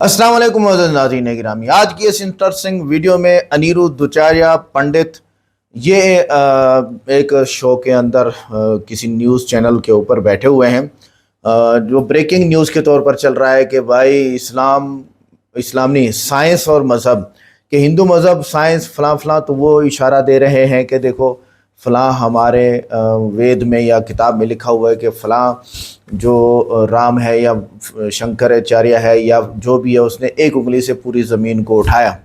अस्सलाम वालेकुम नाज़रीन गिरामी। आज की इस इंटरेस्टिंग वीडियो में अनिरुद्ध आचार्य पंडित ये एक शो के अंदर किसी न्यूज़ चैनल के ऊपर बैठे हुए हैं। जो ब्रेकिंग न्यूज़ के तौर पर चल रहा है कि भाई इस्लाम नहीं, साइंस और मज़हब कि हिंदू मज़हब साइंस फलां फलां, तो वो इशारा दे रहे हैं कि देखो फलां हमारे वेद में या किताब में लिखा हुआ है कि फलां जो राम है या शंकराचार्य है या जो भी है उसने एक उंगली से पूरी ज़मीन को उठाया।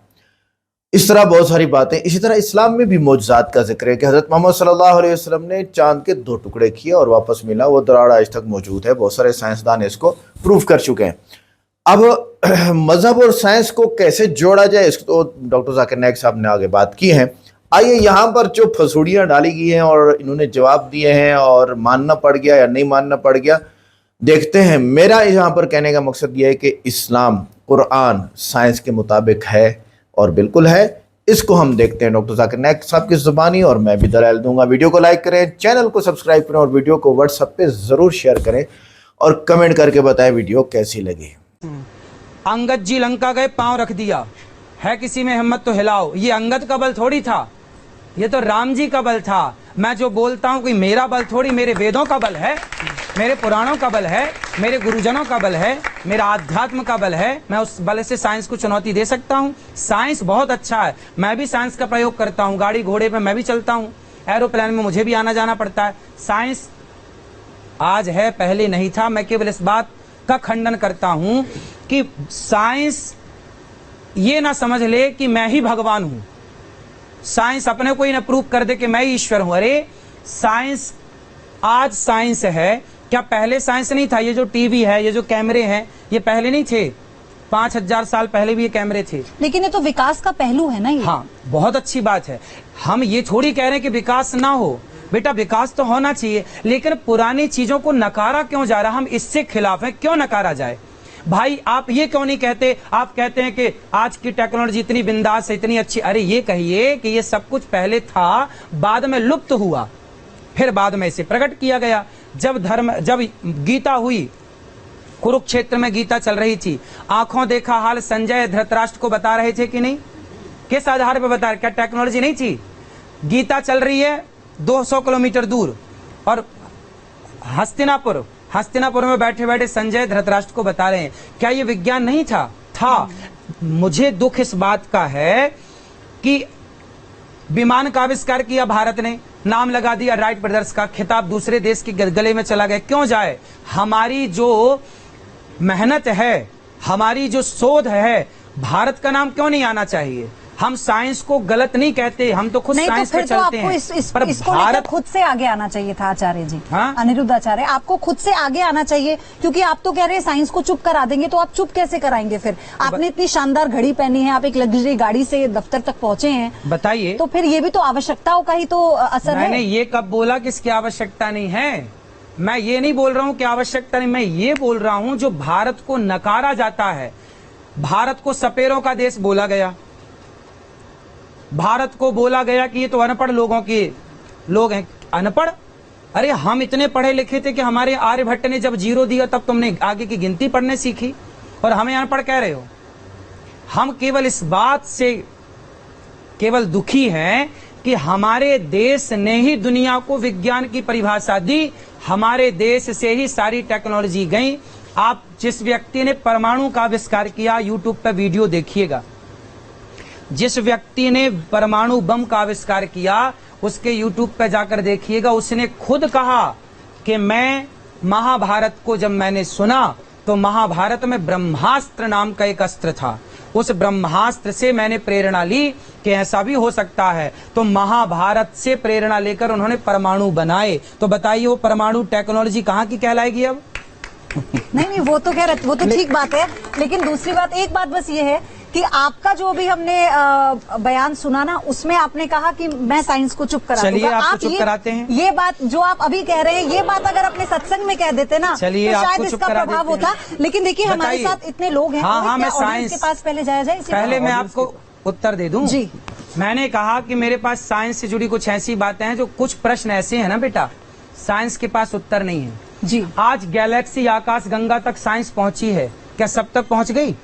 इस तरह बहुत सारी बातें। इसी तरह इस्लाम में भी मौजज़ात का जिक्र है कि हज़रत मोहम्मद सल्लल्लाहु अलैहि वसल्लम ने चांद के 2 टुकड़े किए और वापस मिला। वो दराड़ आज तक मौजूद है, बहुत सारे साइंसदान इसको प्रूव कर चुके हैं। अब मज़हब और साइंस को कैसे जोड़ा जाए, इसको तो डॉक्टर जाकिर नाइक साहब ने आगे बात की है। आइए यहाँ पर जो फसूड़ियाँ डाली गई हैं और इन्होंने जवाब दिए हैं और मानना पड़ गया या नहीं मानना पड़ गया, देखते हैं। मेरा यहाँ पर कहने का मकसद यह है कि इस्लाम कुरान साइंस के मुताबिक है और बिल्कुल है। इसको हम देखते हैं डॉक्टर जाकिर नाइक साहब की ज़ुबानी, और मैं भी दलाइल दूंगा। वीडियो को लाइक करें, चैनल को सब्सक्राइब करें और वीडियो को व्हाट्सएप पे ज़रूर शेयर करें और कमेंट करके बताएं वीडियो कैसी लगी। अंगद जी लंका गए, पांव रख दिया, है किसी में हिम्मत तो हिलाओ। ये अंगद का बल थोड़ी था, ये तो राम जी का बल था। मैं जो बोलता हूँ कोई मेरा बल थोड़ी, मेरे वेदों का बल है, मेरे पुराणों का बल है, मेरे गुरुजनों का बल है, मेरा आध्यात्म का बल है। मैं उस बल से साइंस को चुनौती दे सकता हूँ। साइंस बहुत अच्छा है, मैं भी साइंस का प्रयोग करता हूँ। गाड़ी घोड़े पे मैं भी चलता हूँ, एरोप्लेन में मुझे भी आना जाना पड़ता है। साइंस आज है, पहले नहीं था। मैं केवल इस बात का खंडन करता हूँ कि साइंस ये ना समझ ले कि मैं ही भगवान हूँ। साइंस अपने को ही ना प्रूव कर दे कि मैं ही ईश्वर हूं। अरे साइंस, आज साइंस है, क्या पहले साइंस नहीं था? ये जो टीवी है, ये जो कैमरे हैं, ये पहले नहीं थे? 5000 साल पहले भी ये कैमरे थे। लेकिन ये तो विकास का पहलू है ना ये। हाँ, बहुत अच्छी बात है। हम ये थोड़ी कह रहे हैं कि विकास ना हो। बेटा विकास तो होना चाहिए, लेकिन पुरानी चीजों को नकारा क्यों जा रहा? हम इससे खिलाफ हैं, क्यों नकारा जाए? भाई आप ये क्यों नहीं कहते? आप कहते हैं कि आज की टेक्नोलॉजी इतनी बिंदास है, इतनी अच्छी। अरे ये कहिए कि ये सब कुछ पहले था, बाद में लुप्त हुआ, फिर बाद में इसे प्रकट किया गया। जब गीता हुई, कुरुक्षेत्र में गीता चल रही थी, आंखों देखा हाल संजय धृतराष्ट्र को बता रहे थे कि नहीं? किस आधार पर बता रहे? क्या टेक्नोलॉजी नहीं थी? गीता चल रही है 200 किलोमीटर दूर, और हस्तिनापुर में बैठे बैठे संजय धृतराष्ट्र को बता रहे हैं। क्या ये विज्ञान नहीं था? था। मुझे दुख इस बात का है कि विमान का आविष्कार किया भारत ने, नाम लगा दिया राइट ब्रदर्स का, खिताब दूसरे देश के गले में चला गया। क्यों जाए? हमारी जो मेहनत है, हमारी जो शोध है, भारत का नाम क्यों नहीं आना चाहिए? हम साइंस को गलत नहीं कहते, हम तो खुद साइंस पे चलते हैं। पर भारत खुद से आगे आना चाहिए था आचार्य जी। हाँ? अनिरुद्ध आचार्य, आपको खुद से आगे आना चाहिए, क्योंकि आप तो कह रहे हैं साइंस को चुप करा देंगे, तो आप चुप कैसे कराएंगे फिर? आपने इतनी शानदार घड़ी पहनी है, आप एक लग्जरी गाड़ी से दफ्तर तक पहुंचे हैं, बताइए। तो फिर ये भी तो आवश्यकताओं का ही तो असर है। मैंने ये कब बोला कि इसकी आवश्यकता नहीं है? मैं ये नहीं बोल रहा हूँ कि आवश्यकता नहीं, मैं ये बोल रहा हूँ जो भारत को नकारा जाता है। भारत को सपेरों का देश बोला गया, भारत को बोला गया कि ये तो अनपढ़ लोगों के लोग हैं। अनपढ़? अरे हम इतने पढ़े लिखे थे कि हमारे आर्यभट्ट ने जब 0 दिया तब तुमने आगे की गिनती पढ़ने सीखी, और हमें अनपढ़ कह रहे हो। हम केवल इस बात से केवल दुखी हैं कि हमारे देश ने ही दुनिया को विज्ञान की परिभाषा दी, हमारे देश से ही सारी टेक्नोलॉजी गई। आप जिस व्यक्ति ने परमाणु का आविष्कार किया, यूट्यूब पर वीडियो देखिएगा, जिस व्यक्ति ने परमाणु बम का आविष्कार किया उसके यूट्यूब पर जाकर देखिएगा। उसने खुद कहा कि मैं महाभारत को जब मैंने सुना तो महाभारत में ब्रह्मास्त्र नाम का एक अस्त्र था, उस ब्रह्मास्त्र से मैंने प्रेरणा ली कि ऐसा भी हो सकता है। तो महाभारत से प्रेरणा लेकर उन्होंने परमाणु बनाए। तो बताइए वो परमाणु टेक्नोलॉजी कहाँ की कहलाएगी अब? नहीं, वो तो कह रहे, वो तो ठीक बात है, लेकिन दूसरी बात, एक बात बस ये है कि आपका जो भी हमने बयान सुना ना, उसमें आपने कहा कि मैं साइंस को चुप करा दूंगा। चलिए आप चुप कराते हैं। ये बात जो आप अभी कह रहे हैं, ये बात अगर अपने सत्संग में कह देते ना, चलिए तो शायद इसका प्रभाव होता। लेकिन देखिए हमारे साथ इतने लोग हैं। हाँ, मैं साइंस के पास पहले जाया जाए, पहले मैं आपको उत्तर दे दूं जी। मैंने कहा कि मेरे पास साइंस से जुड़ी कुछ ऐसी बातें हैं, जो कुछ प्रश्न ऐसे हैं ना बेटा, साइंस के पास उत्तर नहीं है जी। आज गैलेक्सी आकाश गंगा तक साइंस पहुंची है, क्या सब तक पहुंच गई?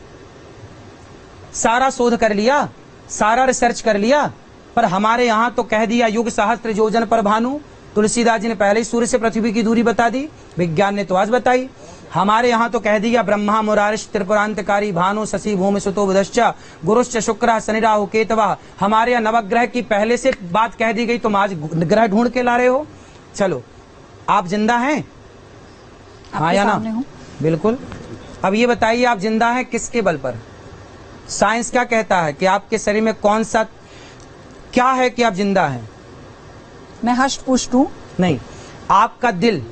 सारा शोध कर लिया, सारा रिसर्च कर लिया, पर हमारे यहाँ तो कह दिया युग सहस्त्र योजन पर भानु। तुलसीदास जी ने पहले ही सूर्य से पृथ्वी की दूरी बता दी, विज्ञान ने तो आज बताई। हमारे यहाँ तो कह दिया ब्रह्मा मुरारिश त्रिपुरांतकारी भानु शशि भूमि सुतो बुधश्च गुरुश्च शुक्र शनि राहु केतवा। हमारे यहाँ नवग्रह की पहले से बात कह दी गई, तुम आज ग्रह ढूंढ के ला रहे हो। चलो, आप जिंदा हैं? हाँ या ना? बिल्कुल। अब ये बताइए, आप जिंदा हैं किसके बल पर? साइंस क्या कहता है कि आपके शरीर में कौन सा क्या है कि आप जिंदा हैं? मैं हष्ट पुष्ट हूँ? नहीं, आपका दिल,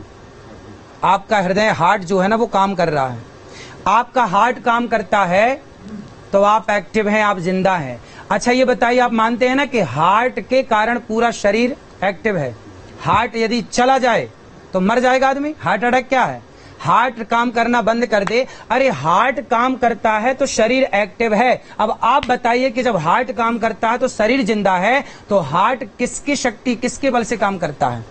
आपका हृदय, हार्ट जो है ना वो काम कर रहा है। आपका हार्ट काम करता है तो आप एक्टिव हैं, आप जिंदा हैं। अच्छा ये बताइए, आप मानते हैं ना कि हार्ट के कारण पूरा शरीर एक्टिव है? हार्ट यदि चला जाए तो मर जाएगा आदमी। हार्ट अटैक क्या है? हार्ट काम करना बंद कर दे। अरे हार्ट काम करता है तो शरीर एक्टिव है। अब आप बताइए कि जब हार्ट काम करता है तो शरीर जिंदा है, तो हार्ट किसकी शक्ति, किसके बल से काम करता है?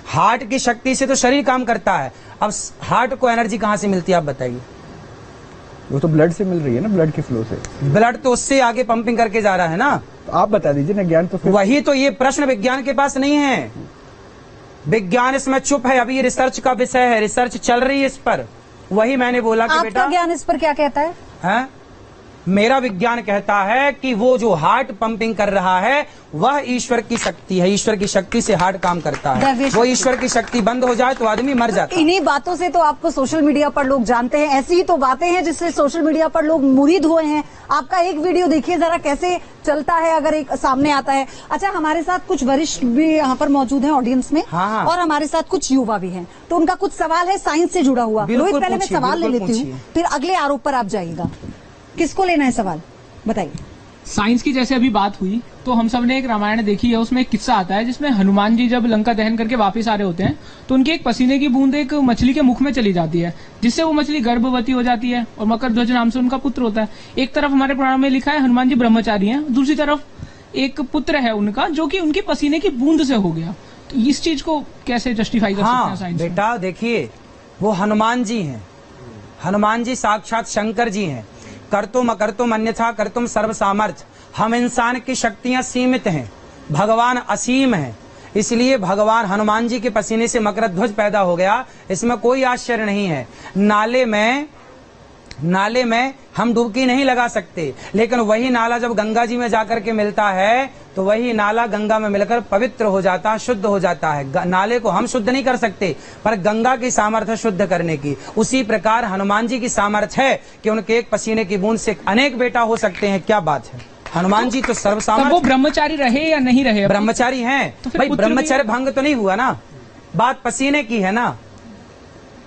हार्ट की शक्ति से तो शरीर काम करता है। अब हार्ट को एनर्जी कहां से मिलती है आप बताइए? वो तो ब्लड से मिल रही है ना, ब्लड के फ्लो से। ब्लड तो उससे आगे पंपिंग करके जा रहा है ना। तो आप बता दीजिए ना, ज्ञान तो फिर वही तो, ये प्रश्न विज्ञान के पास नहीं है। विज्ञान इसमें चुप है, अभी ये रिसर्च का विषय है, रिसर्च चल रही है इस पर। वही मैंने बोला कि बेटा, आपका ज्ञान इस पर क्या कहता है? मेरा विज्ञान कहता है कि वो जो हार्ट पंपिंग कर रहा है वह ईश्वर की शक्ति है। ईश्वर की शक्ति से हार्ट काम करता है। वो ईश्वर की शक्ति बंद हो जाए तो आदमी मर जाता है। इन्हीं बातों से तो आपको सोशल मीडिया पर लोग जानते हैं। ऐसी ही तो बातें हैं जिससे सोशल मीडिया पर लोग मुरीद हुए हैं। आपका एक वीडियो देखिए जरा कैसे चलता है, अगर एक सामने आता है। अच्छा, हमारे साथ कुछ वरिष्ठ भी यहाँ पर मौजूद हैं ऑडियंस में। हाँ। और हमारे साथ कुछ युवा भी हैं, तो उनका कुछ सवाल है साइंस से जुड़ा हुआ। रोहित, पहले मैं सवाल ले लेती हूँ, फिर अगले आरोप पर आप जाइएगा। किसको लेना है सवाल, बताइए। साइंस की जैसे अभी बात हुई तो हम सब ने एक रामायण देखी है, उसमें एक किस्सा आता है जिसमें हनुमान जी जब लंका दहन करके वापस आ रहे होते हैं तो उनके एक पसीने की बूंद एक मछली के मुख में चली जाती है, जिससे वो मछली गर्भवती हो जाती है और मकर ध्वज नाम से उनका पुत्र होता है। एक तरफ हमारे पुराण में लिखा है हनुमान जी ब्रह्मचारी हैं, दूसरी तरफ एक पुत्र है उनका जो कि उनके पसीने की बूंद से हो गया। तो इस चीज को कैसे जस्टिफाई कर सकते हैं साइंस? बेटा देखिए, वो हनुमान जी हैं, हनुमान जी साक्षात शंकर जी हैं। करतुम अकर्तुम अन्यथा कर्तुम सर्व सामर्थ्य। हम इंसान की शक्तियां सीमित हैं, भगवान असीम हैं। इसलिए भगवान हनुमान जी के पसीने से मकर ध्वज पैदा हो गया, इसमें कोई आश्चर्य नहीं है। नाले में हम डुबकी नहीं लगा सकते, लेकिन वही नाला जब गंगा जी में जाकर के मिलता है तो वही नाला गंगा में मिलकर पवित्र हो जाता है, शुद्ध हो जाता है। नाले को हम शुद्ध नहीं कर सकते, पर गंगा की सामर्थ्य शुद्ध करने की। उसी प्रकार हनुमान जी की सामर्थ्य है कि उनके एक पसीने की बूंद से अनेक बेटा हो सकते हैं। क्या बात है, हनुमान जी तो सर्वसामान्य। वो ब्रह्मचारी रहे या नहीं रहे? ब्रह्मचारी हैं तो भाई, ब्रह्मचर्य भंग तो नहीं हुआ ना, बात पसीने की है ना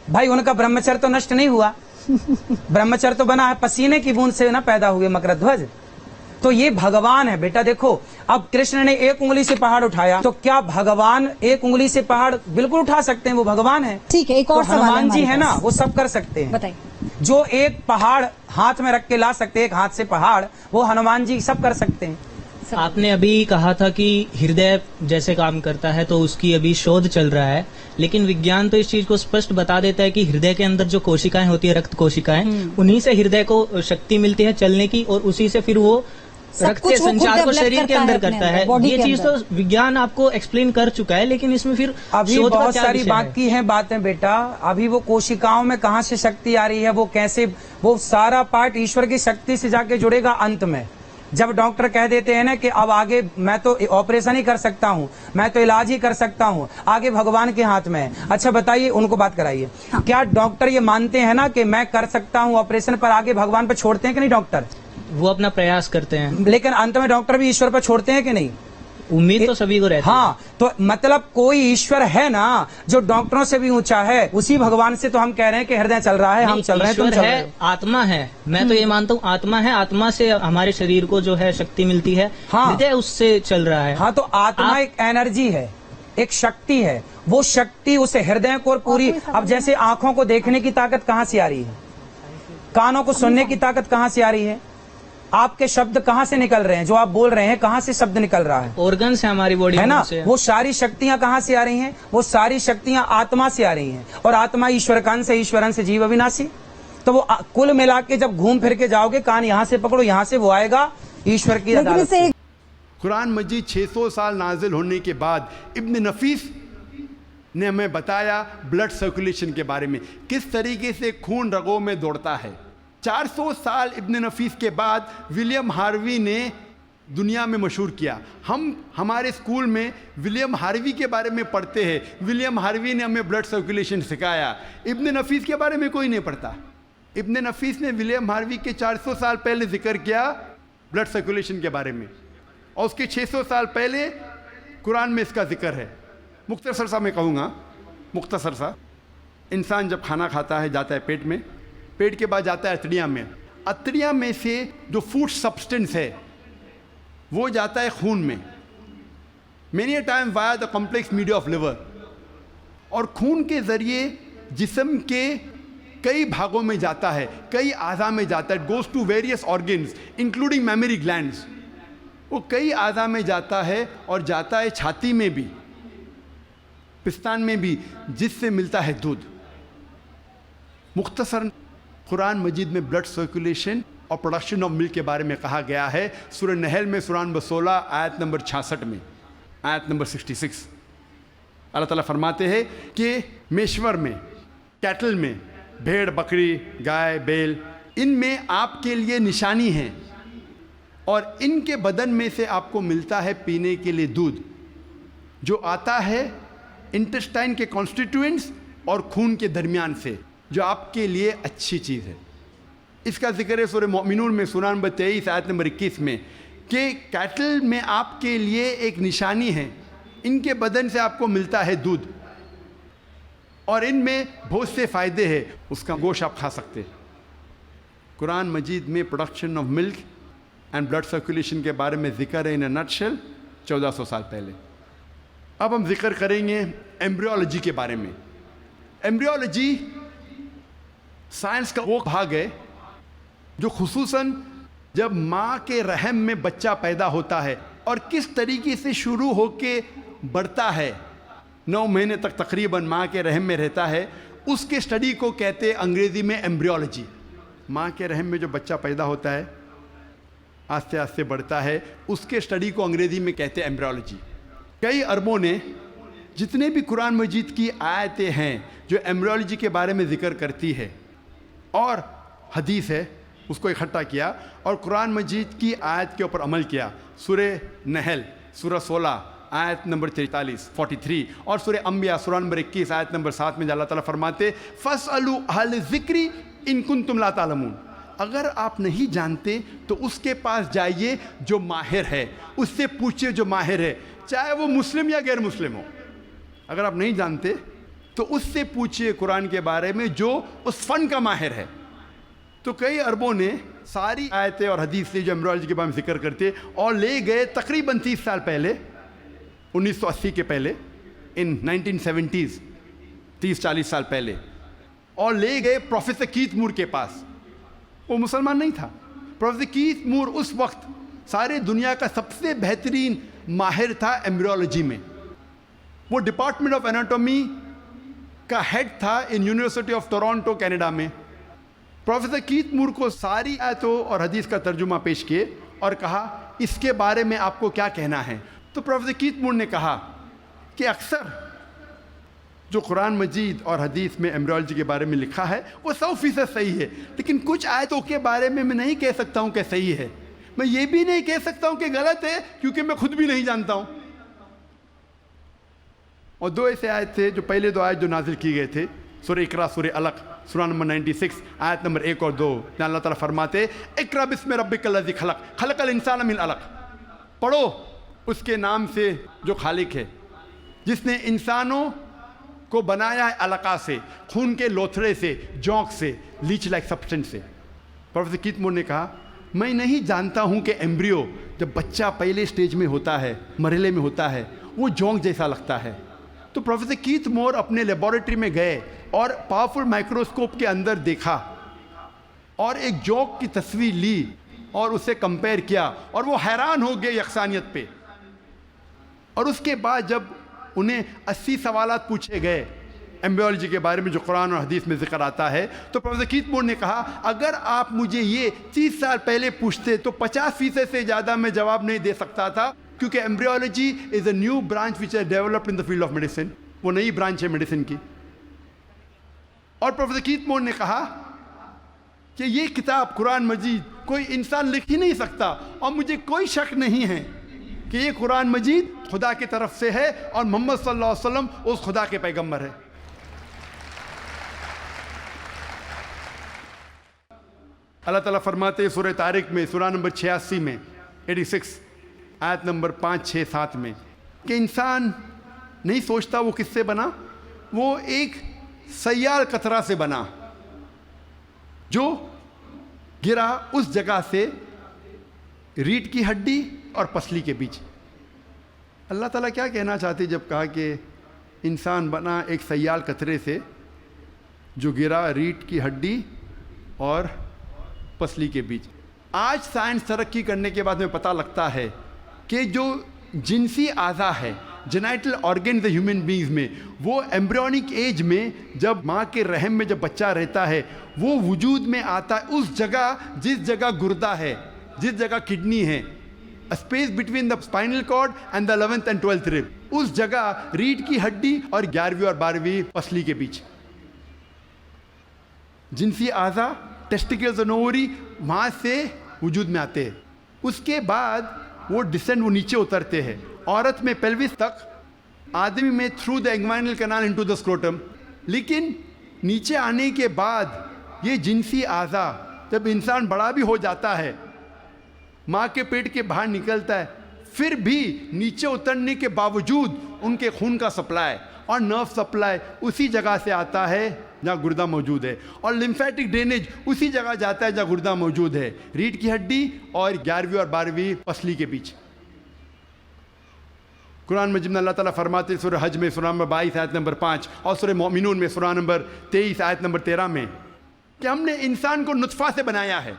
भाई, उनका ब्रह्मचर्य तो नष्ट नहीं हुआ। ब्रह्मचर्य तो बना है, पसीने की बूंद से ना पैदा हुए मकर ध्वज। तो ये भगवान है बेटा। देखो, अब कृष्ण ने एक उंगली से पहाड़ उठाया, तो क्या भगवान एक उंगली से पहाड़ बिल्कुल उठा सकते हैं? वो भगवान है। ठीक है, एक और तो हनुमान जी है ना, वो सब कर सकते हैं। बताइए। जो एक पहाड़ हाथ में रख के ला सकते हैं, एक हाथ से पहाड़, वो हनुमान जी सब कर सकते हैं। आपने अभी कहा था कि हृदय जैसे काम करता है तो उसकी अभी शोध चल रहा है, लेकिन विज्ञान तो इस चीज को स्पष्ट बता देता है कि हृदय के अंदर जो कोशिकाएं होती है, रक्त कोशिकाएं, उन्हीं से हृदय को शक्ति मिलती है चलने की, और उसी से फिर वो रक्त के संचार को शरीर के अंदर करता है। ये चीज तो विज्ञान आपको एक्सप्लेन कर चुका है, लेकिन इसमें फिर अभी बहुत सारी बाकी हैं बातें बेटा। अभी वो कोशिकाओं में कहाँ से शक्ति आ रही है, वो कैसे, वो सारा पार्ट ईश्वर की शक्ति से जाके जुड़ेगा अंत में। जब डॉक्टर कह देते हैं ना कि अब आगे मैं तो ऑपरेशन ही कर सकता हूँ, मैं तो इलाज ही कर सकता हूँ, आगे भगवान के हाथ में है। अच्छा बताइए, उनको बात कराइए। हाँ। क्या डॉक्टर ये मानते हैं ना कि मैं कर सकता हूँ ऑपरेशन, पर आगे भगवान पर छोड़ते हैं कि नहीं डॉक्टर? वो अपना प्रयास करते हैं, लेकिन अंत में डॉक्टर भी ईश्वर पर छोड़ते हैं कि नहीं? उम्मीद तो सभी को रहती है। हाँ, तो मतलब कोई ईश्वर है ना जो डॉक्टरों से भी ऊंचा है, उसी भगवान से तो हम कह रहे हैं कि हृदय चल रहा है, हम चल रहे हैं, तुम चल रहे हो। आत्मा है, मैं तो ये मानता हूँ आत्मा है, आत्मा से हमारे शरीर को जो है शक्ति मिलती है। हाँ, हृदय उससे चल रहा है। हाँ, तो आत्मा एक एनर्जी है, एक शक्ति है। वो शक्ति उस हृदय को पूरी, अब जैसे आंखों को देखने की ताकत कहाँ से आ रही है, कानों को सुनने की ताकत कहाँ से आ रही है, आपके शब्द कहाँ से निकल रहे हैं, जो आप बोल रहे हैं कहाँ से शब्द निकल रहा है? ऑर्गन से, हमारी बॉडी है ना। वो सारी शक्तियां कहाँ से आ रही हैं? वो सारी शक्तियां आत्मा से आ रही हैं, और आत्मा ईश्वर कान से, ईश्वरन से जीव अविनाशी। तो वो कुल मिला के जब घूम फिर के जाओगे, कान यहाँ से पकड़ो, यहाँ से वो आएगा ईश्वर की लेकिन अदालत इससे से। कुरान मजीद 600 साल नाजिल होने के बाद इब्न नफीस ने हमें बताया ब्लड सर्कुलेशन के बारे में, किस तरीके से खून रगों में दौड़ता है। 400 साल इब्न नफीस के बाद विलियम हार्वी ने दुनिया में मशहूर किया। हम हमारे स्कूल में विलियम हार्वी के बारे में पढ़ते हैं, विलियम हार्वी ने हमें ब्लड सर्कुलेशन सिखाया। इब्न नफीस के बारे में कोई नहीं पढ़ता। इब्न नफीस ने विलियम हार्वी के 400 साल पहले जिक्र किया ब्लड सर्कुलेशन के बारे में, और उसके 600 साल पहले कुरान में इसका जिक्र है। मुख्तसर सा मैं कहूँगा, मुख्तसर सा, इंसान जब खाना खाता है जाता है पेट में, पेट के बाद जाता है अतड़ियाँ में, अतड़ियाँ में से जो फूड सब्सटेंस है वो जाता है खून में, many a time via the complex media of liver, और खून के ज़रिए जिस्म के कई भागों में जाता है, कई आज़ा में जाता है। Goes to various organs including mammary glands, वो कई आज़ा में जाता है और जाता है छाती में भी, पिस्तान में भी, जिससे मिलता है दूध। मुख्तसर कुरान मजीद में ब्लड सर्कुलेशन और प्रोडक्शन ऑफ मिल्क के बारे में कहा गया है सूरह नहल में सूरह नंबर 16 आयत नंबर 66 में, आयत नंबर 66 अल्लाह ताला फरमाते हैं कि मेश्वर में, कैटल में, भेड़ बकरी गाय बैल, इनमें आपके लिए निशानी है और इनके बदन में से आपको मिलता है पीने के लिए दूध, जो आता है इंटेस्टाइन के कॉन्स्टिट्यूएंट्स और खून के दरमियान से, जो आपके लिए अच्छी चीज़ है। इसका जिक्र है सूरह मोमिनून में सूरह नंबर 23 आयत नंबर 21 में कि कैटल में आपके लिए एक निशानी है, इनके बदन से आपको मिलता है दूध और इनमें बहुत से फ़ायदे हैं, उसका गोश्त आप खा सकते हैं। कुरान मजीद में production of milk and blood circulation के बारे में जिक्र है इन अ नटशेल 1400 साल पहले। अब हम जिक्र करेंगे एम्ब्रियोलॉजी के बारे में। एम्ब्रियोलॉजी साइंस का वो भाग है जो खुसूसन जब माँ के रहम में बच्चा पैदा होता है और किस तरीके से शुरू होके बढ़ता है, 9 महीने तक तकरीबन माँ के रहम में रहता है, उसके स्टडी को कहते हैं अंग्रेज़ी में एम्ब्रियोलॉजी। माँ के रहम में जो बच्चा पैदा होता है, आस्ते आस्ते बढ़ता है, उसके स्टडी को अंग्रेज़ी में कहते हैं एम्ब्रियोलॉजी। कई अरबों ने जितने भी कुरान मजीद की आयतें हैं जो एम्ब्रियोलॉजी के बारे में ज़िक्र करती है और हदीस है, उसको इकट्ठा किया और कुरान मजीद की आयत के ऊपर अमल किया। सूरह नहल सूरह 16 आयत नंबर 43 और सूरह अंबिया सूरह नंबर 21 आयत नंबर 7 में अल्लाह ताला फरमाते फस्अलू अहल ज़िक्री इन कुंतुम ला तालमून, अगर आप नहीं जानते तो उसके पास जाइए जो माहिर है, उससे पूछिए जो माहिर है, चाहे वो मुस्लिम या गैर मुस्लिम हो। अगर आप नहीं जानते तो उससे पूछिए कुरान के बारे में जो उस फ़न का माहिर है। तो कई अरबों ने सारी आयतें और हदीस से जो एम्ब्रियोलॉजी के बारे में जिक्र करते और ले गए तकरीबन 30 साल पहले, 1980 के पहले, इन 1970s, 30-40 साल पहले, और ले गए प्रोफेसर कीथ मूर के पास। वो मुसलमान नहीं था। प्रोफेसर कीथ मूर उस वक्त सारे दुनिया का सबसे बेहतरीन माहिर था एम्ब्रियोलॉजी में। वो डिपार्टमेंट ऑफ एनाटॉमी का हेड था in university of Toronto Canada में। प्रोफेसर कीथ मूर को सारी आयतों और हदीस का तर्जुमा पेश किए और कहा इसके बारे में आपको क्या कहना है। तो प्रोफेसर कीथ मूर ने कहा कि अक्सर जो कुरान मजीद और हदीस में एम्ब्रियोलॉजी के बारे में लिखा है वो 100% सही है, लेकिन कुछ आयतों के बारे में मैं नहीं कह सकता हूँ कि सही है, मैं ये भी नहीं कह सकता हूँ कि गलत है, क्योंकि मैं खुद भी नहीं जानता हूँ। और 2 ऐसे आयत थे, जो पहले 2 आयत जो नाजिल की गए थे, सूरह इकरा सूरह अलक सूरह नंबर 96 आयत नंबर 1 और 2, जहाँ अल्लाह ताला फरमाते इकरा बिस्मि रब्बिकल लज़ी खलक खलकल इंसान मिन अलक, पढ़ो उसके नाम से जो खालिक है जिसने इंसानों को बनाया है अलका से, खून के लोथड़े से, जोंक से, लीच लाइक सब्सटेंस से। प्रोफेसर कीथ मूर ने कहा मैं नहीं जानता हूँ कि एम्ब्रियो जब बच्चा पहले स्टेज में होता है, मरहले में होता है, वो जोंक जैसा लगता है। तो प्रोफेसर कीथ मूर अपने लेबोरेटरी में गए और पावरफुल माइक्रोस्कोप के अंदर देखा और एक जोंक की तस्वीर ली और उसे कंपेयर किया और वो हैरान हो गए यकसानियत पे। और उसके बाद जब उन्हें 80 सवालात पूछे गए ایمبریولوجی کے بارے میں جو قرآن اور حدیث میں ذکر آتا ہے. تو پروفیسر کیتھ مور نے کہا اگر آپ مجھے یہ 30 سال پہلے پوچھتے تو 50% سے زیادہ میں جواب نہیں دے سکتا تھا, کیونکہ embryology is a new branch which is developed in the field of medicine. وہ نئی برانچ ہے میڈیسن کی. اور پروفیسر کیتھ مور نے کہا کہ یہ کتاب قرآن مجید کوئی انسان لکھ ہی نہیں سکتا, اور مجھے کوئی شک نہیں ہے کہ یہ قرآن مجید خدا کی طرف سے ہے اور محمد صلی اللہ علیہ وسلم اس خدا کے پیغمبر ہے. اللہ تعالیٰ فرماتے ہیں سورہ طارق میں سورہ نمبر 86 میں 86 آیت نمبر 5, 6, 7 میں کہ انسان نہیں سوچتا وہ کس سے بنا, وہ ایک سیال قطرہ سے بنا جو گرا اس جگہ سے ریڑھ کی ہڈی اور پسلی کے بیچ. اللہ تعالیٰ کیا کہنا چاہتے جب کہا کہ انسان بنا ایک سیال قطرے سے جو گرا ریڑھ کی ہڈی اور پسلی کے بیچ. آج سائنس ترقی کرنے کے بعد میں پتہ لگتا ہے کہ جو جنسی اعضاء ہے, جینائٹل آرگنز ہیومن بینگز میں, وہ ایمبریونک ایج میں جب ماں کے رحم میں جب بچہ رہتا ہے وہ وجود میں آتا ہے اس جگہ جس جگہ گردہ ہے, جس جگہ کڈنی ہے, space between the spinal cord and the 11th and 12th rib, اس جگہ ریڑھ کی ہڈی اور 11ویں اور 12ویں پسلی کے بیچ. جنسی اعضاء ٹیسٹیکلز اور اووری وہاں سے وجود میں آتے ہیں. اس کے بعد وہ ڈسینڈ وہ نیچے اترتے ہیں. عورت میں پیلوس تک, آدمی میں through the inguinal canal into the scrotum. لیکن نیچے آنے کے بعد یہ جنسی اعضاء جب انسان بڑا بھی ہو جاتا ہے, ماں کے پیٹ کے باہر نکلتا ہے, پھر بھی نیچے اترنے کے باوجود ان کے خون کا سپلائی اور نرو سپلائی اسی جگہ سے آتا ہے جہاں گردہ موجود ہے, اور لمفیٹک ڈرینیج اسی جگہ جاتا ہے جہاں گردہ موجود ہے, ریڑھ کی ہڈی اور 11ویں اور 12ویں پسلی کے بیچ. قرآن مجید میں اللہ تعالیٰ فرماتے ہیں سورہ حج میں سورہ نمبر 22 آیت نمبر 5 اور سورہ مومنون میں سورہ نمبر 23 آیت نمبر 13 میں کہ ہم نے انسان کو نطفہ سے بنایا ہے.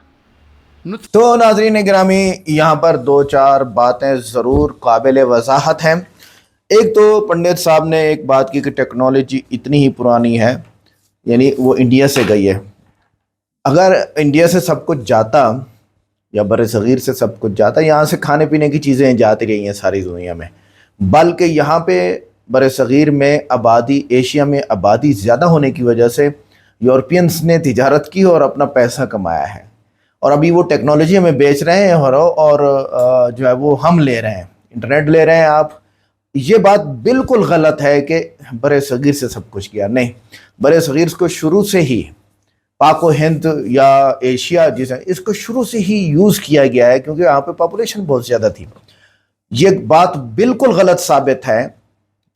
تو ناظرین گرامی, یہاں پر 2-4 باتیں ضرور قابل وضاحت ہیں. ایک تو پنڈت صاحب نے ایک بات کی کہ ٹیکنالوجی اتنی ہی پرانی ہے, یعنی وہ انڈیا سے گئی ہے. اگر انڈیا سے سب کچھ جاتا یا بر صغیر سے سب کچھ جاتا, یہاں سے کھانے پینے کی چیزیں جاتی رہی ہیں ساری دنیا میں, بلکہ یہاں پہ بر صغیر میں آبادی, ایشیا میں آبادی زیادہ ہونے کی وجہ سے یورپینس نے تجارت کی اور اپنا پیسہ کمایا ہے, اور ابھی وہ ٹیکنالوجی ہمیں بیچ رہے ہیں اور جو ہے وہ ہم لے رہے ہیں, انٹرنیٹ لے رہے ہیں آپ. یہ بات بالکل غلط ہے کہ بر صغیر سے سب کچھ کیا. نہیں, بر صغیر کو شروع سے ہی پاک و ہند یا ایشیا جسے اس کو شروع سے ہی یوز کیا گیا ہے, کیونکہ یہاں پہ پاپولیشن بہت زیادہ تھی. یہ بات بالکل غلط ثابت ہے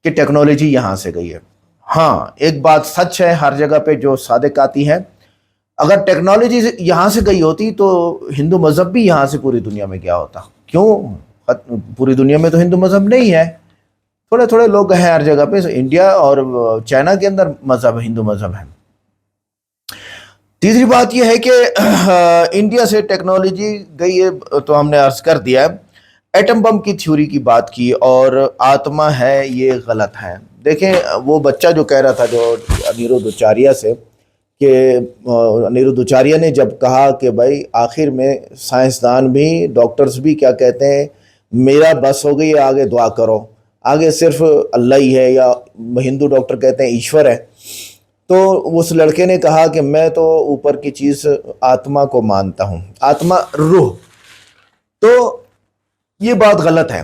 کہ ٹیکنالوجی یہاں سے گئی ہے. ہاں, ایک بات سچ ہے, ہر جگہ پہ جو صادق آتی ہے, اگر ٹیکنالوجی یہاں سے گئی ہوتی تو ہندو مذہب بھی یہاں سے پوری دنیا میں کیا ہوتا. کیوں, پوری دنیا میں تو ہندو مذہب نہیں ہے, تھوڑے تھوڑے لوگ ہیں ہر جگہ پہ. انڈیا اور چائنا کے اندر مذہب ہندو مذہب ہے. تیسری بات یہ ہے کہ انڈیا سے ٹیکنالوجی گئی ہے تو ہم نے عرض کر دیا ہے. ایٹم بم کی تھیوری کی بات کی اور آتما ہے, یہ غلط ہے. دیکھیں, وہ بچہ جو کہہ رہا تھا جو انیرودھ اچاریہ سے, کہ انیرودھ اچاریہ نے جب کہا کہ بھائی آخر میں سائنسدان بھی, ڈاکٹرز بھی کیا کہتے ہیں, میرا بس ہو گئی, آگے دعا کرو, آگے صرف اللہ ہی ہے, یا ہندو ڈاکٹر کہتے ہیں ایشور ہے. تو اس لڑکے نے کہا کہ میں تو اوپر کی چیز آتما کو مانتا ہوں, آتما روح. تو یہ بات غلط ہے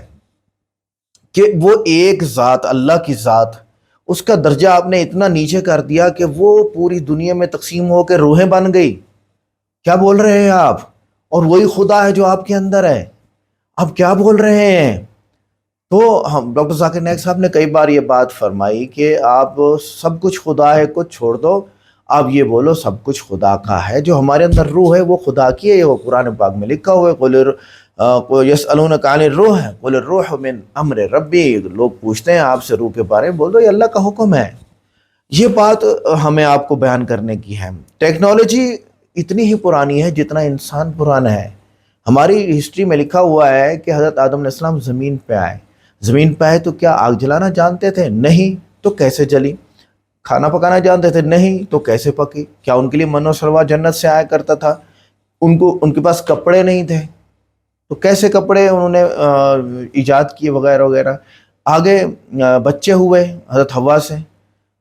کہ وہ ایک ذات, اللہ کی ذات, اس کا درجہ آپ نے اتنا نیچے کر دیا کہ وہ پوری دنیا میں تقسیم ہو کے روحیں بن گئی. کیا بول رہے ہیں آپ؟ اور وہی خدا ہے جو آپ کے اندر ہے, آپ کیا بول رہے ہیں؟ تو ہم ڈاکٹر ذاکر نائک صاحب نے کئی بار یہ بات فرمائی کہ آپ سب کچھ خدا ہے کچھ چھوڑ دو, آپ یہ بولو سب کچھ خدا کا ہے. جو ہمارے اندر روح ہے وہ خدا کی ہے, وہ قرآن پاک میں لکھا ہوا ہے. یسألونک عن الروح قل الروح من امر ربی, لوگ پوچھتے ہیں آپ سے روح کے بارے میں, بول دو یہ اللہ کا حکم ہے. یہ بات ہمیں آپ کو بیان کرنے کی ہے. ٹیکنالوجی اتنی ہی پرانی ہے جتنا انسان پرانا ہے. ہماری ہسٹری میں لکھا ہوا ہے کہ حضرت آدم علیہ السلام زمین پہ آئے. زمین پہ آئے تو کیا آگ جلانا جانتے تھے؟ نہیں. تو کیسے جلی؟ کھانا پکانا جانتے تھے؟ نہیں. تو کیسے پکی؟ کیا ان کے لیے من و سلوا جنت سے آیا کرتا تھا؟ ان کے پاس کپڑے نہیں تھے تو کیسے کپڑے انہوں نے ایجاد کیے وغیرہ وغیرہ. آگے بچے ہوئے حضرت حوا سے.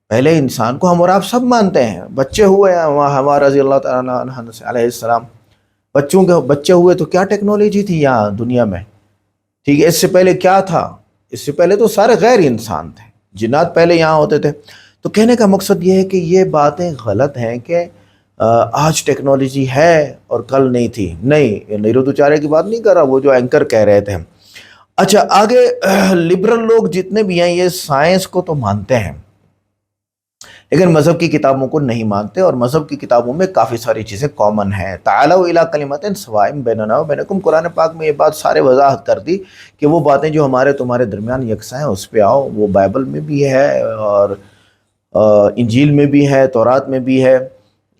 پہلے انسان کو ہم اور آپ سب مانتے ہیں، بچے ہوئے حوا رضی اللہ تعالیٰ عنہ علیہ السلام، بچے ہوئے تو کیا ٹیکنالوجی تھی یہاں دنیا میں؟ ٹھیک ہے. اس سے پہلے کیا تھا؟ اس سے پہلے تو سارے غیر انسان تھے، جنات پہلے یہاں ہوتے تھے. تو کہنے کا مقصد یہ ہے کہ یہ باتیں غلط ہیں کہ آج ٹیکنالوجی ہے اور کل نہیں تھی. نہیں، نیرو دوچارے کی بات نہیں کر رہا، وہ جو اینکر کہہ رہے تھے. اچھا آگے لبرل لوگ جتنے بھی ہیں یہ سائنس کو تو مانتے ہیں لیکن مذہب کی کتابوں کو نہیں مانتے، اور مذہب کی کتابوں میں کافی ساری چیزیں کامن ہیں. تعالوا الی کلمۃ سواء بیننا وبینکم، قرآن پاک میں یہ بات سارے وضاحت کر دی کہ وہ باتیں جو ہمارے تمہارے درمیان یکساں ہیں اس پہ آؤ. وہ بائبل میں بھی ہے اور انجیل میں بھی ہے، تورات میں بھی ہے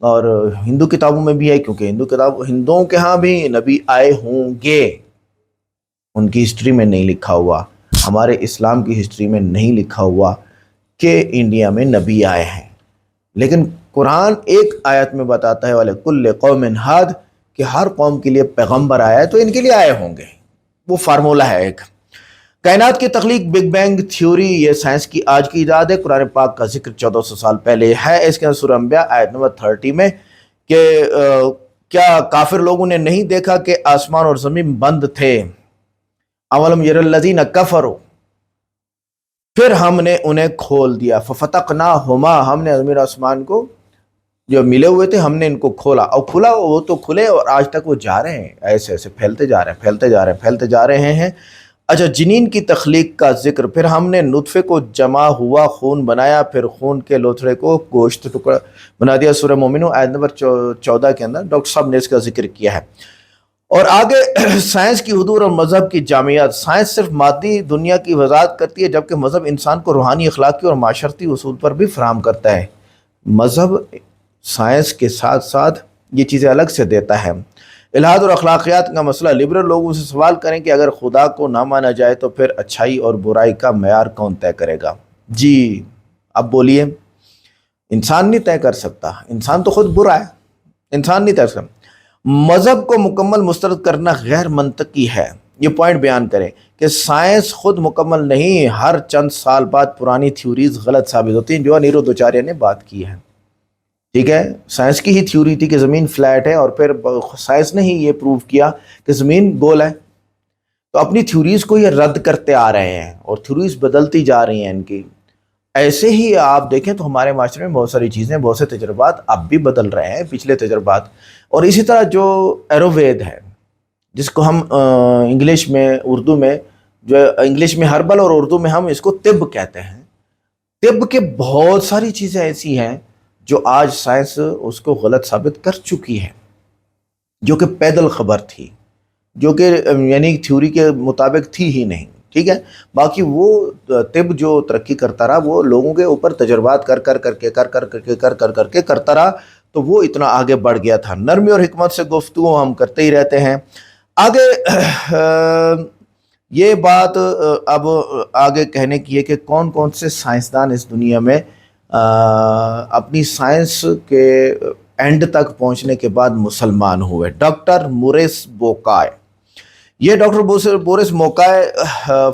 اور ہندو کتابوں میں بھی ہے، کیونکہ ہندوؤں کے ہاں بھی نبی آئے ہوں گے. ان کی ہسٹری میں نہیں لکھا ہوا، ہمارے اسلام کی ہسٹری میں نہیں لکھا ہوا کہ انڈیا میں نبی آئے ہیں. لیکن قرآن ایک آیت میں بتاتا ہے وَلِكُلِّ قَوْمٍ ہَادٍ، کہ ہر قوم کے لیے پیغمبر آیا ہے تو ان کے لیے آئے ہوں گے. وہ فارمولہ ہے ایک. کائنات کی تخلیق، بگ بینگ تھیوری، یہ سائنس کی آج کی ایجاد ہے. قرآن پاک کا ذکر 1400 سال پہلے ہے. اس کے اندر سورہ انبیاء آیت نمبر 30 میں کہ کیا کافر لوگوں نے نہیں دیکھا کہ آسمان اور زمین بند تھے؟ اولم یر الذین کفروا، پھر ہم نے انہیں کھول دیا. ففتقناہما، ہم نے زمین آسمان کو جو ملے ہوئے تھے ہم نے ان کو کھولا، اور کھلا وہ تو کھلے اور آج تک وہ جا رہے ہیں، ایسے ایسے پھیلتے جا رہے ہیں. اچھا جنین کی تخلیق کا ذکر، پھر ہم نے نطفے کو جمع ہوا خون بنایا، پھر خون کے لوتھڑے کو گوشت ٹکڑا بنا دیا. سورہ مومنون آیت نمبر 14 کے اندر ڈاکٹر صاحب نے اس کا ذکر کیا ہے. اور آگے سائنس کی حدود اور مذہب کی جامعات. سائنس صرف مادی دنیا کی وضاحت کرتی ہے جبکہ مذہب انسان کو روحانی، اخلاقی اور معاشرتی اصول پر بھی فراہم کرتا ہے. مذہب سائنس کے ساتھ ساتھ یہ چیزیں الگ سے دیتا ہے. الہاد اور اخلاقیات کا مسئلہ، لبرل لوگوں سے سوال کریں کہ اگر خدا کو نہ مانا جائے تو پھر اچھائی اور برائی کا معیار کون طے کرے گا؟ جی اب بولیے. انسان نہیں طے کر سکتا، انسان تو خود برا ہے، انسان نہیں طے کر سکتا. مذہب کو مکمل مسترد کرنا غیر منطقی ہے. یہ پوائنٹ بیان کریں کہ سائنس خود مکمل نہیں، ہر چند سال بعد پرانی تھیوریز غلط ثابت ہوتی ہیں، جو انیرو دوچاریہ نے بات کی ہے. ٹھیک ہے، سائنس کی ہی تھیوری تھی کہ زمین فلیٹ ہے اور پھر سائنس نے ہی یہ پروف کیا کہ زمین گول ہے. تو اپنی تھیوریز کو یہ رد کرتے آ رہے ہیں اور تھیوریز بدلتی جا رہی ہیں ان کی. ایسے ہی آپ دیکھیں تو ہمارے معاشرے میں بہت ساری چیزیں، بہت سے تجربات اب بھی بدل رہے ہیں، پچھلے تجربات. اور اسی طرح جو ایرووید ہے جس کو ہم انگلش میں اردو میں جو انگلش میں ہربل اور اردو میں ہم اس کو طب کہتے ہیں. طب کے بہت ساری چیزیں ایسی ہیں جو آج سائنس اس کو غلط ثابت کر چکی ہے، جو کہ پیدل خبر تھی، جو کہ یعنی تھیوری کے مطابق تھی ہی نہیں. ٹھیک ہے، باقی وہ طب جو ترقی کرتا رہا وہ لوگوں کے اوپر تجربات کر کے کرتا رہا تو وہ اتنا آگے بڑھ گیا تھا. نرمی اور حکمت سے گفتگو ہم کرتے ہی رہتے ہیں. آگے یہ بات اب آگے کہنے کی ہے کہ کون کون سے سائنسدان اس دنیا میں اپنی سائنس کے اینڈ تک پہنچنے کے بعد مسلمان ہوئے. ڈاکٹر موریس بوکائے، یہ ڈاکٹر بورس موکائے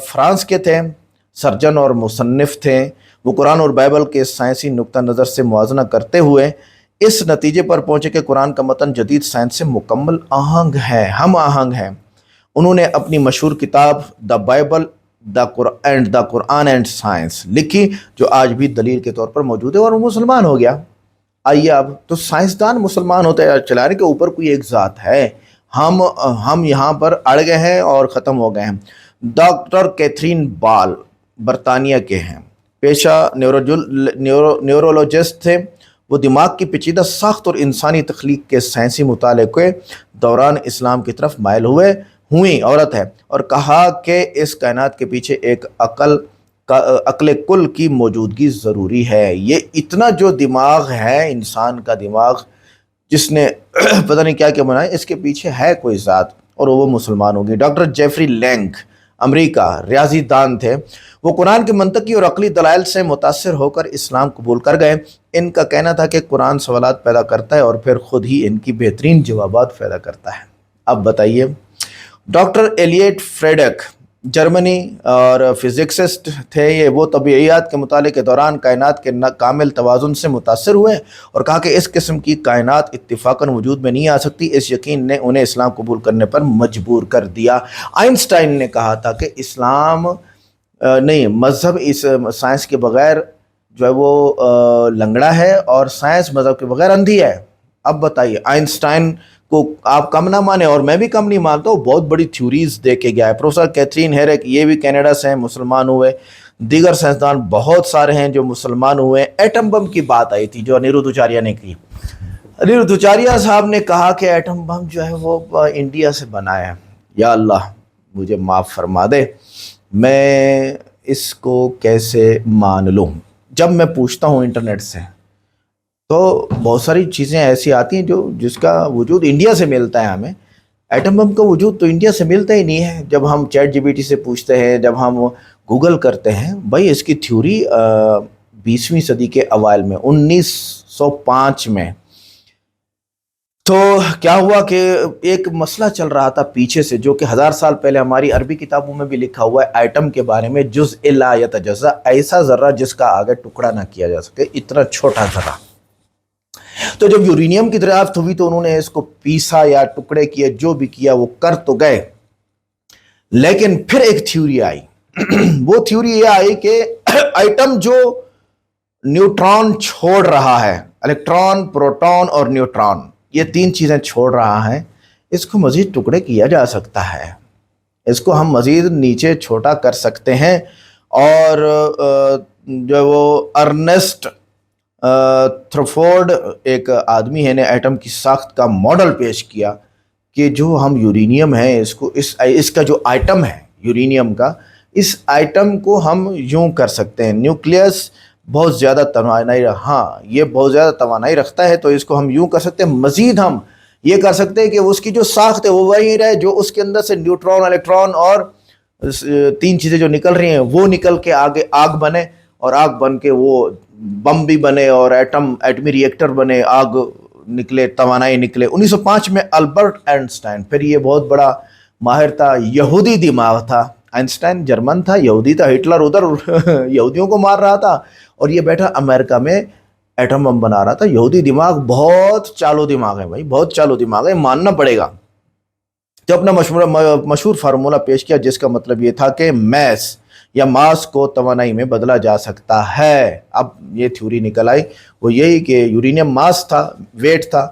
فرانس کے تھے، سرجن اور مصنف تھے. وہ قرآن اور بائبل کے سائنسی نقطہ نظر سے موازنہ کرتے ہوئے اس نتیجے پر پہنچے کہ قرآن کا متن جدید سائنس سے مکمل آہنگ ہے، ہم آہنگ ہیں. انہوں نے اپنی مشہور کتاب the Bible the Quran and science لکھی، جو آج بھی دلیل کے طور پر موجود ہے، اور وہ مسلمان ہو گیا. آئیے اب تو سائنسدان مسلمان ہوتے ہیں، چلانے کے اوپر کوئی ایک ذات ہے، ہم یہاں پر اڑ گئے ہیں اور ختم ہو گئے ہیں. ڈاکٹر کیتھرین بال برطانیہ کے ہیں، پیشہ نیورولوجسٹ تھے. وہ دماغ کی پیچیدہ ساخت اور انسانی تخلیق کے سائنسی مطالعے کے دوران اسلام کی طرف مائل ہوئی عورت ہے، اور کہا کہ اس کائنات کے پیچھے ایک عقل کل کی موجودگی ضروری ہے. یہ اتنا جو دماغ ہے انسان کا دماغ جس نے پتہ نہیں کیا کیا بنایا، اس کے پیچھے ہے کوئی ذات، اور وہ مسلمان ہوگی. ڈاکٹر جیفری لینک अमेरिका रियाजी दान थे। वो कुरान के मंतकी और अकली दलाइल से मुतासिर होकर इस्लाम कबूल कर गए। इनका कहना था कि कुरान सवालात पैदा करता है और फिर खुद ही इनकी बेहतरीन जवाबात पैदा करता है। अब बताइए, डॉक्टर एलियट फ्रेडक जर्मनी और फिजिक्सिस्ट थे ये, वो तबीयत के मुताले के दौरान कायनात के कामिल तवाज़ुन से मुतासिर हुए और कहा कि इस किस्म की कायनात इत्तिफाकन वजूद में नहीं आ सकती। इस यकीन ने उन्हें इस्लाम कबूल करने पर मजबूर कर दिया। आइंस्टाइन ने कहा था कि इस्लाम नहीं, मज़हब इस साइंस के बग़ैर जो है वो लंगड़ा है और साइंस मज़हब के बग़ैर अंधी है। अब बताइए, आइंस्टाइन को आप कम ना माने और मैं भी कम नहीं मानता हूँ, बहुत बड़ी थ्योरीज दे के गया है। प्रोफेसर कैथरीन हेरेक, ये भी कनाडा से हैं, मुसलमान हुए। दीगर साइंसदान बहुत सारे हैं जो मुसलमान हुए। एटम बम की बात आई थी जो अनिरुद्ध उचार्या ने की। अनिरुद्ध उचार्या साहब ने कहा कि एटम बम जो है वो इंडिया से बना है। या अल्लाह मुझे माफ़ फरमा दे, मैं इसको कैसे मान लूँ। जब मैं पूछता हूँ इंटरनेट से तो बहुत सारी चीज़ें ऐसी आती हैं जो जिसका वजूद इंडिया से मिलता है हमें। एटम बम का वजूद तो इंडिया से मिलता ही नहीं है। जब हम चैट जीपीटी से पूछते हैं, जब हम गूगल करते हैं, भाई इसकी थ्योरी 20वीं सदी के अवाइल में 1905 में तो क्या हुआ कि एक मसला चल रहा था पीछे से, जो कि 1000 साल पहले हमारी अरबी किताबों में भी लिखा हुआ है एटम के बारे में। जुज़ ला यतजज़ा, ऐसा ज़र्रा जिसका आगे टुकड़ा ना किया जा सके, इतना छोटा ज़र्रा। तो जब यूरेनियम की दरियाफ्त हुई तो उन्होंने इसको पीसा या टुकड़े किए, जो भी किया वो कर तो गए, लेकिन फिर एक थ्योरी आई। वो थ्योरी ये आई कि आइटम जो न्यूट्रॉन छोड़ रहा है, इलेक्ट्रॉन, प्रोटॉन और न्यूट्रॉन, ये 3 चीजें छोड़ रहा है, इसको मजीद टुकड़े किया जा सकता है, इसको हम मजीद नीचे छोटा कर सकते हैं। और जो वो अर्नेस्ट थ्रफोर्ड एक आदमी है ने एटम की साख्त का मॉडल पेश किया कि जो हम यूरेनियम है इसको इसका जो आइटम है यूरेनियम का, इस आइटम को हम यूं कर सकते हैं, न्यूक्लियस बहुत ज़्यादा तवानाई, हाँ ये बहुत ज़्यादा तवानाई रखता है, तो इसको हम यूं कर सकते हैं। मज़ीद हम ये कर सकते हैं कि उसकी जो साख्त है वो वही रहे, जो उसके अंदर से न्यूट्रॉन, इलेक्ट्रॉन और 3 चीज़ें जो निकल रही हैं वो निकल के आगे आग बने, और आग बन के वो बम भी बने और एटमी रिएक्टर बने, आग निकले, तवानाई निकले। 1905 में अल्बर्ट आइंस्टाइन, फिर ये बहुत बड़ा माहिर था, यहूदी दिमाग था। आइंस्टाइन जर्मन था, यहूदी था, हिटलर उधर यहूदियों को मार रहा था और ये बैठा अमेरिका में एटम बम बना रहा था। यहूदी दिमाग बहुत चालू दिमाग है भाई, बहुत चालू दिमाग है, मानना पड़ेगा। तो अपना मशहूर फार्मूला पेश किया जिसका मतलब ये था कि मैस या मास को तवानाई में बदला जा सकता है। अब ये थ्योरी निकल आई, वो यही कि यूरेनियम मास था, वेट था,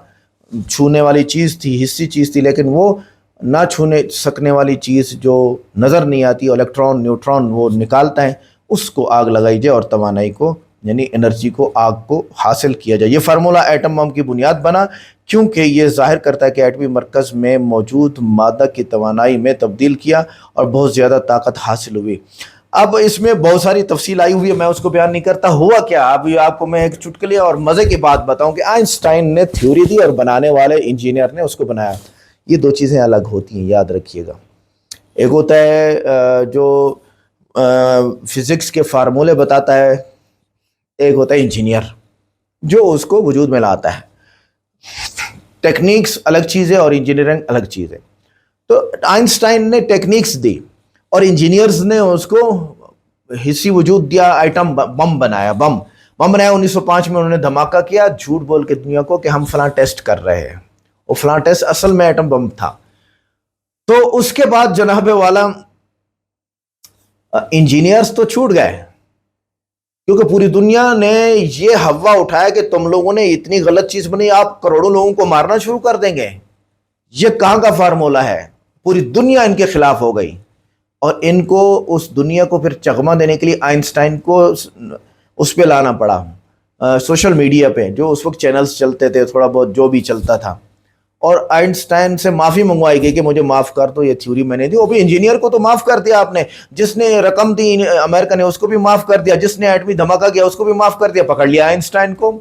छूने वाली चीज़ थी, हिस्सी चीज़ थी, लेकिन वो ना छूने सकने वाली चीज़ जो नज़र नहीं आती, इलेक्ट्रॉन, न्यूट्रॉन वो निकालता है, उसको आग लगाई जाए और तवानाई को, यानी एनर्जी को, आग को हासिल किया जाए। ये फार्मूला एटम बम की बुनियाद बना, क्योंकि ये जाहिर करता है कि एटमी मरकज़ में मौजूद मादा की तवानाई में तब्दील किया और बहुत ज़्यादा ताकत हासिल हुई। अब इसमें बहुत सारी तफसील आई हुई है, मैं उसको बयान नहीं करता। हुआ क्या, अभी आपको मैं एक चुटकुले और मज़े की बात बताऊं कि आइंस्टाइन ने थ्योरी दी और बनाने वाले इंजीनियर ने उसको बनाया। ये 2 चीज़ें अलग होती हैं, याद रखिएगा। एक होता है जो फिज़िक्स के फार्मूले बताता है, एक होता है इंजीनियर जो उसको वजूद में लाता है। टेक्निक्स अलग चीज़ है और इंजीनियरिंग अलग चीज़ है। तो आइंस्टाइन ने टेक्निक्स दी और इंजीनियर्स ने उसको हिस्सी वजूद दिया, आइटम बम बनाया। बम बनाया 1905 में उन्होंने धमाका किया, झूठ बोल के दुनिया को कि हम फलां टेस्ट कर रहे हैं, और फलां टेस्ट असल में एटम बम था। तो उसके बाद जनाब वाला इंजीनियर्स तो छूट गए, क्योंकि पूरी दुनिया ने ये हवा उठाया कि तुम लोगों ने इतनी गलत चीज बनाई, आप करोड़ों लोगों को मारना शुरू कर देंगे। ये कहां का फार्मूला है? पूरी दुनिया इनके खिलाफ हो गई और इनको उस दुनिया को फिर चकमा देने के लिए आइंस्टाइन को उस पे लाना पड़ा, सोशल मीडिया पे जो उस वक्त चैनल्स चलते थे, थोड़ा बहुत जो भी चलता था, और आइंस्टाइन से माफ़ी मंगवाई गई कि मुझे माफ़ कर दो, ये थ्योरी मैंने दी। वो भी इंजीनियर को तो माफ़ कर दिया आपने, जिसने रकम दी अमेरिका ने उसको भी माफ़ कर दिया, जिसने एटमी धमाका किया उसको भी माफ़ कर दिया, पकड़ लिया आइंस्टाइन को।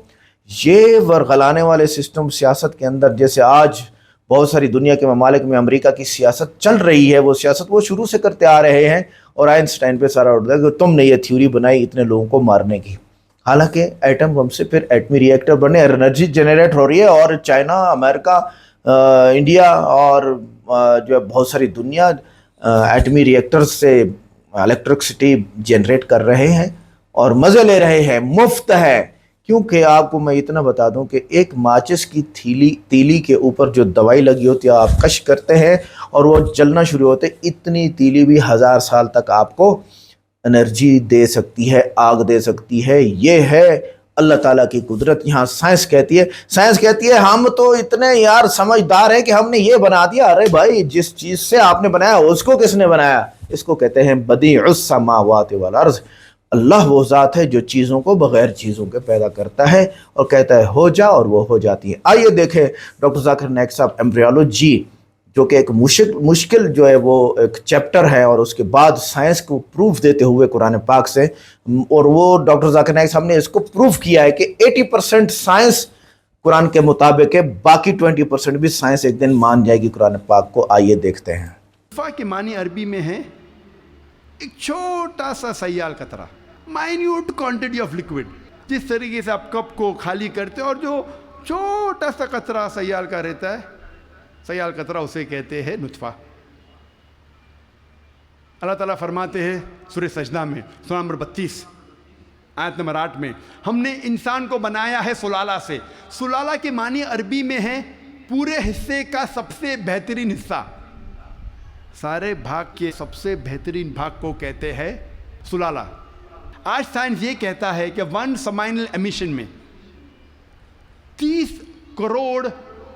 ये वरगलाने वाले सिस्टम सियासत के अंदर, जैसे आज بہت ساری دنیا کے ممالک میں امریکہ کی سیاست چل رہی ہے، وہ سیاست وہ شروع سے کرتے آ رہے ہیں، اور آئنسٹائن پہ سارا اٹھتا ہے کہ تم نے یہ تھیوری بنائی اتنے لوگوں کو مارنے کی. حالانکہ ایٹم بم سے پھر ایٹمی ری ایکٹر بنے، انرجی جنریٹ ہو رہی ہے، اور چائنا، امریکہ، انڈیا اور جو ہے بہت ساری دنیا ایٹمی ری ایکٹر سے الیکٹرکسٹی جنریٹ کر رہے ہیں اور مزے لے رہے ہیں، مفت ہے. کیونکہ آپ کو میں اتنا بتا دوں کہ ایک ماچس کی تیلی کے اوپر جو دوائی لگی ہوتی ہے، آپ کش کرتے ہیں اور وہ جلنا شروع ہوتے، اتنی تیلی بھی 1000 سال تک آپ کو انرجی دے سکتی ہے، آگ دے سکتی ہے. یہ ہے اللہ تعالیٰ کی قدرت. یہاں سائنس کہتی ہے ہم تو اتنے یار سمجھدار ہیں کہ ہم نے یہ بنا دیا. ارے بھائی، جس چیز سے آپ نے بنایا اس کو کس نے بنایا؟ اس کو کہتے ہیں بدیع السماوات والارض. اللہ وہ ذات ہے جو چیزوں کو بغیر چیزوں کے پیدا کرتا ہے اور کہتا ہے ہو جا، اور وہ ہو جاتی ہے. آئیے دیکھیں ڈاکٹر ذاکر نائک صاحب ایمبریولوجی، جو کہ ایک مشکل جو ہے وہ ایک چیپٹر ہے، اور اس کے بعد سائنس کو پروف دیتے ہوئے قرآن پاک سے، اور وہ ڈاکٹر ذاکر نائک صاحب نے اس کو پروف کیا ہے کہ 80% سائنس قرآن کے مطابق ہے، باقی 20% بھی سائنس ایک دن مان جائے گی قرآن پاک کو. آئیے دیکھتے ہیں. نطفہ کے معنی عربی میں ہے ایک چھوٹا سا سیال قطرہ، مائنیوٹ کوانٹٹی آف لکوڈ. جس طریقے سے آپ کپ کو خالی کرتے اور جو چھوٹا سا قطرہ سیال کا رہتا ہے، سیال قطرہ اسے کہتے ہیں نطفہ. اللہ تعالیٰ فرماتے ہیں سورہ سجدہ میں، سورہ نمبر 32 آیت نمبر 8 میں، ہم نے انسان کو بنایا ہے سلالہ سے. سلالہ کے معنی عربی میں ہے پورے حصے کا سب سے بہترین حصہ. سارے بھاگ کے سب سے بہترین بھاگ کو کہتے ہیں سلالہ. آج سائنس یہ کہتا ہے کہ 1 سمائنل ایمیشن میں 30 کروڑ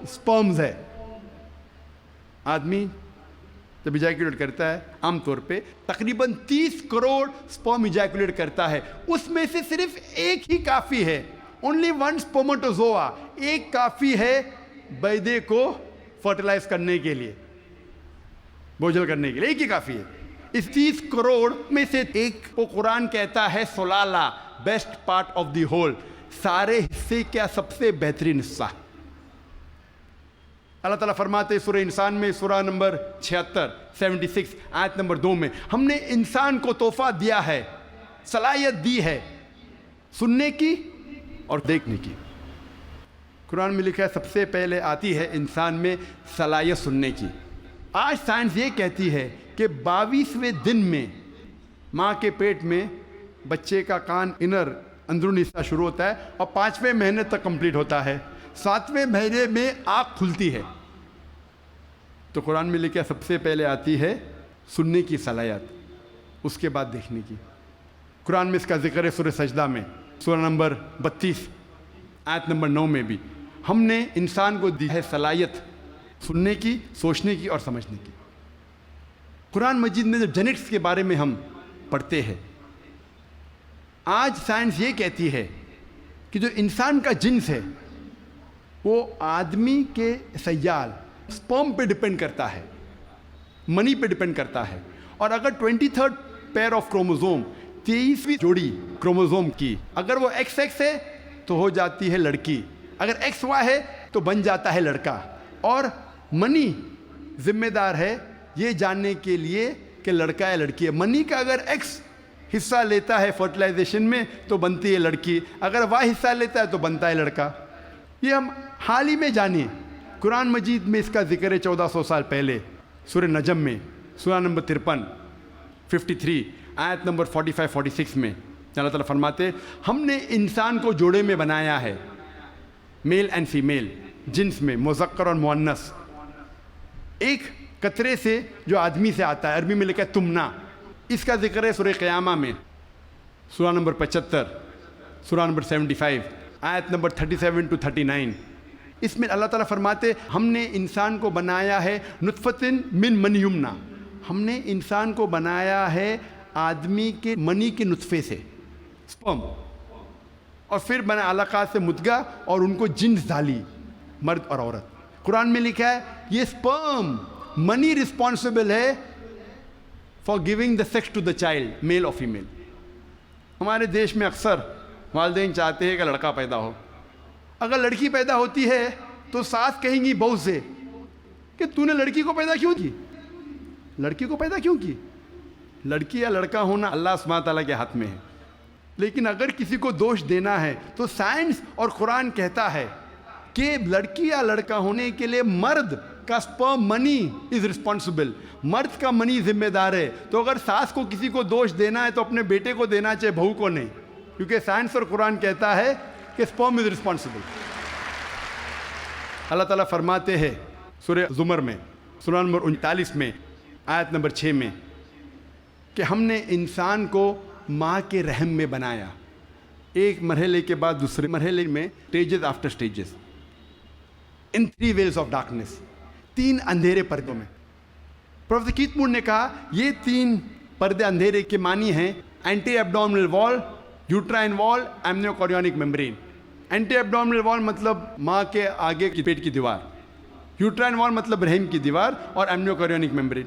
سپرمز ہے. آدمی جب ایجیکولیٹ کرتا ہے عام طور پہ تقریباً 30 کروڑ سپرم ایجیکولیٹ کرتا ہے. اس میں سے صرف ایک ہی کافی ہے، اونلی 1 سپرماٹوزوا، ایک کافی ہے بیضے کو فرٹیلائز کرنے کے لیے، بوجھل کرنے کے لیے، ایک ہی کافی ہے. اس 30 کروڑ میں سے ایک کو قرآن کہتا ہے سلالہ، best part of the whole, سارے حصے کا سب سے بہترین حصہ. اللہ تعالیٰ فرماتے سورہ انسان میں، سورہ نمبر 76 آیت نمبر 2 میں، ہم نے انسان کو تحفہ دیا ہے، صلاحیت دی ہے سننے کی اور دیکھنے کی. قرآن میں لکھا ہے سب سے پہلے آتی ہے انسان میں صلاحیت سننے کی. آج سائنس یہ کہتی ہے کہ 22ویں دن میں ماں کے پیٹ میں بچے کا کان اندرونی حصہ شروع ہوتا ہے اور 5ویں مہینے تک کمپلیٹ ہوتا ہے. 7ویں مہینے میں آنکھ کھلتی ہے. تو قرآن میں لکھا سب سے پہلے آتی ہے سننے کی صلاحیت، اس کے بعد دیکھنے کی. قرآن میں اس کا ذکر ہے سورہ سجدہ میں، سورہ نمبر 32 آیت نمبر 9 میں بھی. ہم نے انسان کو دی ہے صلاحیت سننے کی، سوچنے کی اور سمجھنے کی. قرآن مجید میں جب جینیٹکس کے بارے میں ہم پڑھتے ہیں، آج سائنس یہ کہتی ہے کہ جو انسان کا جنس ہے وہ آدمی کے سیال سپرم پہ ڈپینڈ کرتا ہے، منی پہ ڈپینڈ کرتا ہے. اور اگر 23rd پیئر آف کروموزوم، 23ویں جوڑی کروموزوم کی، اگر وہ XX ہے تو ہو جاتی ہے لڑکی، اگر XY ہے تو بن جاتا ہے لڑکا. اور منی ذمہ دار ہے یہ جاننے کے لیے کہ لڑکا ہے لڑکی ہے. منی کا اگر X حصہ لیتا ہے فرٹیلائزیشن میں تو بنتی ہے لڑکی، اگر Y حصہ لیتا ہے تو بنتا ہے لڑکا. یہ ہم حال ہی میں جانیے. قرآن مجید میں اس کا ذکر ہے 1400 سال پہلے سورہ نجم میں، سورہ نمبر 53 آیت نمبر 45-46 میں اللہ تعالیٰ فرماتے ہم نے انسان کو جوڑے میں بنایا ہے، میل اینڈ فیمیل، جنس میں مذکر اور مؤنث، ایک قطرے سے جو آدمی سے آتا ہے، عربی میں لکھا ہے تمنا. اس کا ذکر ہے سورہ قیامہ میں، سورہ نمبر 75، سورہ نمبر 75 آیت نمبر 37-39. اس میں اللہ تعالیٰ فرماتے ہم نے انسان کو بنایا ہے نطفتن من منی یمنا، ہم نے انسان کو بنایا ہے آدمی کے منی کے نطفے سے، سپرم، اور پھر بنا علقات سے مدغہ، اور ان کو جنس ڈالی، مرد اور عورت. قرآن میں لکھا ہے یہ سپرم منی رسپانسبل ہے for giving the sex to the child, male اور فیمیل. ہمارے دیش میں اکثر والدین چاہتے ہیں کہ لڑکا پیدا ہو. اگر لڑکی پیدا ہوتی ہے تو ساس کہیں گی بہو سے کہ تو نے لڑکی کو پیدا کیوں کی, لڑکی کو پیدا کیوں کی. لڑکی یا لڑکا ہونا اللہ سبحانہ تعالیٰ کے ہاتھ میں ہے, لیکن اگر کسی کو دوش دینا ہے تو سائنس اور قرآن کہتا ہے کہ لڑکی یا لڑکا ہونے کے لیے مرد کا سپرم منی از رسپانسبل, مرد کا منی ذمہ دار ہے. تو اگر ساس کو کسی کو دوش دینا ہے تو اپنے بیٹے کو دینا چاہے, بہو کو نہیں, کیونکہ سائنس اور قرآن کہتا ہے کہ سپرم از رسپانسبل. اللہ تعالیٰ فرماتے ہیں سورہ زمر میں سورہ نمبر 39 میں آیت نمبر 6 میں کہ ہم نے انسان کو ماں کے رحم میں بنایا, ایک مرحلے کے بعد دوسرے مرحلے میں, stages after stages, in 3 veils of darkness, 3 اندھیرے پردوں میں. پروفیسر کیت مور نے کہا یہ 3 پردے اندھیرے کے معنی ہیں اینٹی ایبڈومنل وال, یوٹرائن وال, ایمنیو کوریونک میمبرین. اینٹی ایبڈومنل وال مطلب ماں کے آگے کی پیٹ کی دیوار, یوٹرائن وال مطلب رحم کی دیوار, اور ایمنیو کوریونک میمبرین.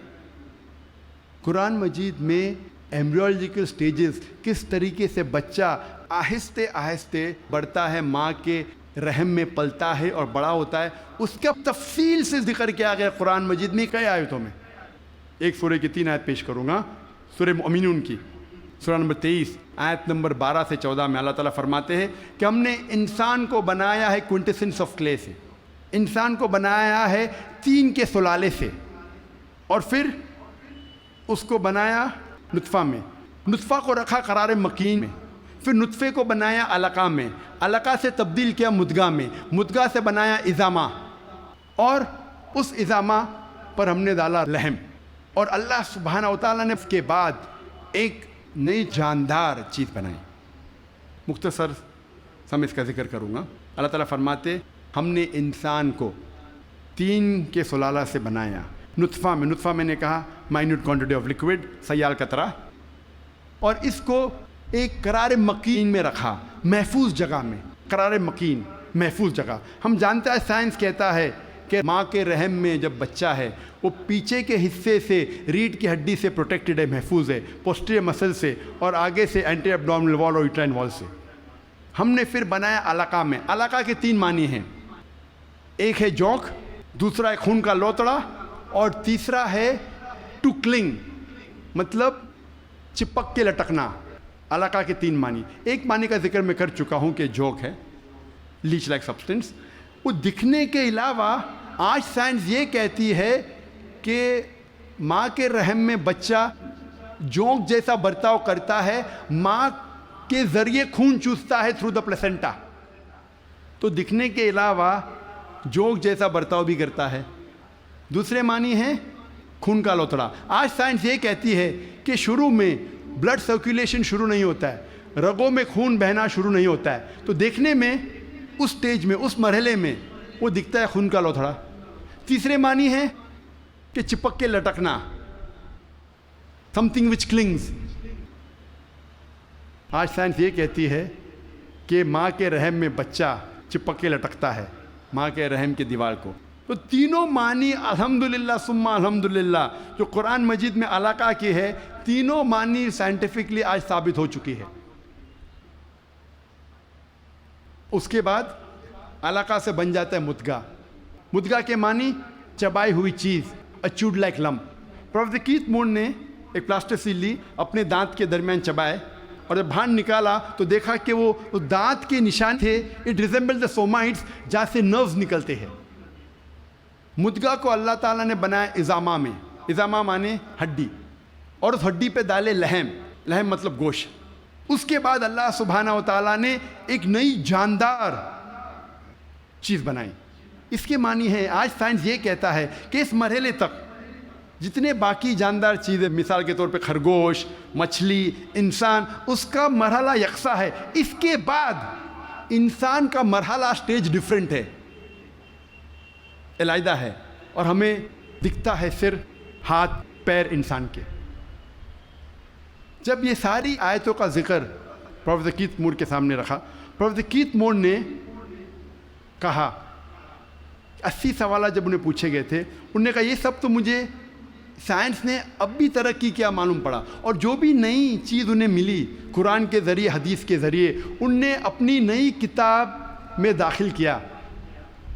قرآن مجید میں ایمبریولوجیکل سٹیجز, کس طریقے سے بچہ آہستہ آہستہ بڑھتا ہے, ماں کے رحم میں پلتا ہے اور بڑا ہوتا ہے, اس کا تفصیل سے ذکر کیا گیا قرآن مجید میں کئی آیتوں میں. ایک سورہ کی 3 آیت پیش کروں گا, سورہ مؤمنون کی سورہ نمبر 23 آیت نمبر 12 سے 14 میں اللہ تعالیٰ فرماتے ہیں کہ ہم نے انسان کو بنایا ہے کوئنٹیسنس آف کلے سے, انسان کو بنایا ہے 3 کے سلالے سے, اور پھر اس کو بنایا نطفہ میں, نطفہ کو رکھا قرار مکین میں, پھر نطفے کو بنایا علقہ میں, علقہ سے تبدیل کیا مدغہ میں, مدغہ سے بنایا عظامہ, اور اس عظامہ پر ہم نے ڈالا لحم. اور اللہ سبحانہ و تعالیٰ نے اس کے بعد ایک نئی جاندار چیز بنائی. مختصر سم اس کا ذکر کروں گا. اللہ تعالیٰ فرماتے ہم نے انسان کو 3 کے سلالہ سے بنایا, نطفہ میں, نطفہ میں نے کہا مائنیوٹ کوانٹٹی آف لکوڈ, سیال قطرہ, اور اس کو ایک قرار مکین میں رکھا, محفوظ جگہ میں, قرار مکین محفوظ جگہ. ہم جانتے ہیں سائنس کہتا ہے کہ ماں کے رحم میں جب بچہ ہے وہ پیچھے کے حصے سے ریڑھ کی ہڈی سے پروٹیکٹڈ ہے, محفوظ ہے, پوسٹیریئر مسل سے, اور آگے سے اینٹی ایبڈومنل وال اور یوٹرائن وال سے. ہم نے پھر بنایا علقہ میں. علقہ کے 3 معنی ہیں, ایک ہے جوک, دوسرا ہے خون کا لوتڑا, اور تیسرا ہے ٹو کلنگ مطلب چپک کے لٹکنا. علقہ کے 3 معنی. ایک معنی کا ذکر میں کر چکا ہوں کہ جوک ہے, لیچ لائک سبسٹنس. وہ دکھنے کے علاوہ آج سائنس یہ کہتی ہے کہ ماں کے رحم میں بچہ جوک جیسا برتاؤ کرتا ہے, ماں کے ذریعے خون چوستا ہے تھرو دا پلیسنٹا. تو دکھنے کے علاوہ جوک جیسا برتاؤ بھی کرتا ہے. دوسرے معنی ہیں خون کا لوتڑا. آج سائنس یہ کہتی ہے کہ شروع میں بلڈ سرکولیشن شروع نہیں ہوتا ہے, رگوں میں خون بہنا شروع نہیں ہوتا ہے, تو دیکھنے میں اس سٹیج میں, اس مرحلے میں وہ دکھتا ہے خون کا لوتھڑا. تیسرے معنی ہے کہ چپک کے لٹکنا, سم تھنگ وچ کلنگز. آج سائنس یہ کہتی ہے کہ ماں کے رحم میں بچہ چپک کے لٹکتا ہے ماں کے رحم کی دیوار کو. تو تینوں معنی الحمدللہ ثم الحمدللہ جو قرآن مجید میں علقہ کی ہے, تینوں معنی سائنٹیفکلی آج ثابت ہو چکی ہے. اس کے بعد علقہ سے بن جاتا ہے مدغہ. مدغہ کے معنی چبائی ہوئی چیز, اچوڈ لائک لمپ. پروفیسر کیت مور نے ایک پلاسٹر سیل لی, اپنے دانت کے درمیان چبائے, اور جب باہر نکالا تو دیکھا کہ وہ دانت کے نشان تھے, اٹ ریزمبل دا سومائٹس, جہاں سے نروز نکلتے ہیں. مدغہ کو اللہ تعالیٰ نے بنایا عظامہ میں, عظامہ مانے ہڈی, اور اس ہڈی پہ ڈالے لحم, لحم مطلب گوشت. اس کے بعد اللہ سبحانہ و تعالیٰ نے ایک نئی جاندار چیز بنائی. اس کے معنی ہے, آج سائنس یہ کہتا ہے کہ اس مرحلے تک جتنے باقی جاندار چیزیں, مثال کے طور پہ خرگوش, مچھلی, انسان, اس کا مرحلہ یکساں ہے. اس کے بعد انسان کا مرحلہ سٹیج ڈیفرنٹ ہے, علیحدہ ہے, اور ہمیں دکھتا ہے صرف ہاتھ پیر انسان کے. جب یہ ساری آیتوں کا ذکر پروفیسر کیت مور کے سامنے رکھا, پروفیسر کیت مور نے کہا, 80 سوالات جب انہیں پوچھے گئے تھے, انہوں نے کہا یہ سب تو مجھے سائنس نے اب بھی ترقی کیا معلوم پڑا, اور جو بھی نئی چیز انہیں ملی قرآن کے ذریعے, حدیث کے ذریعے, ان نے اپنی نئی کتاب میں داخل کیا,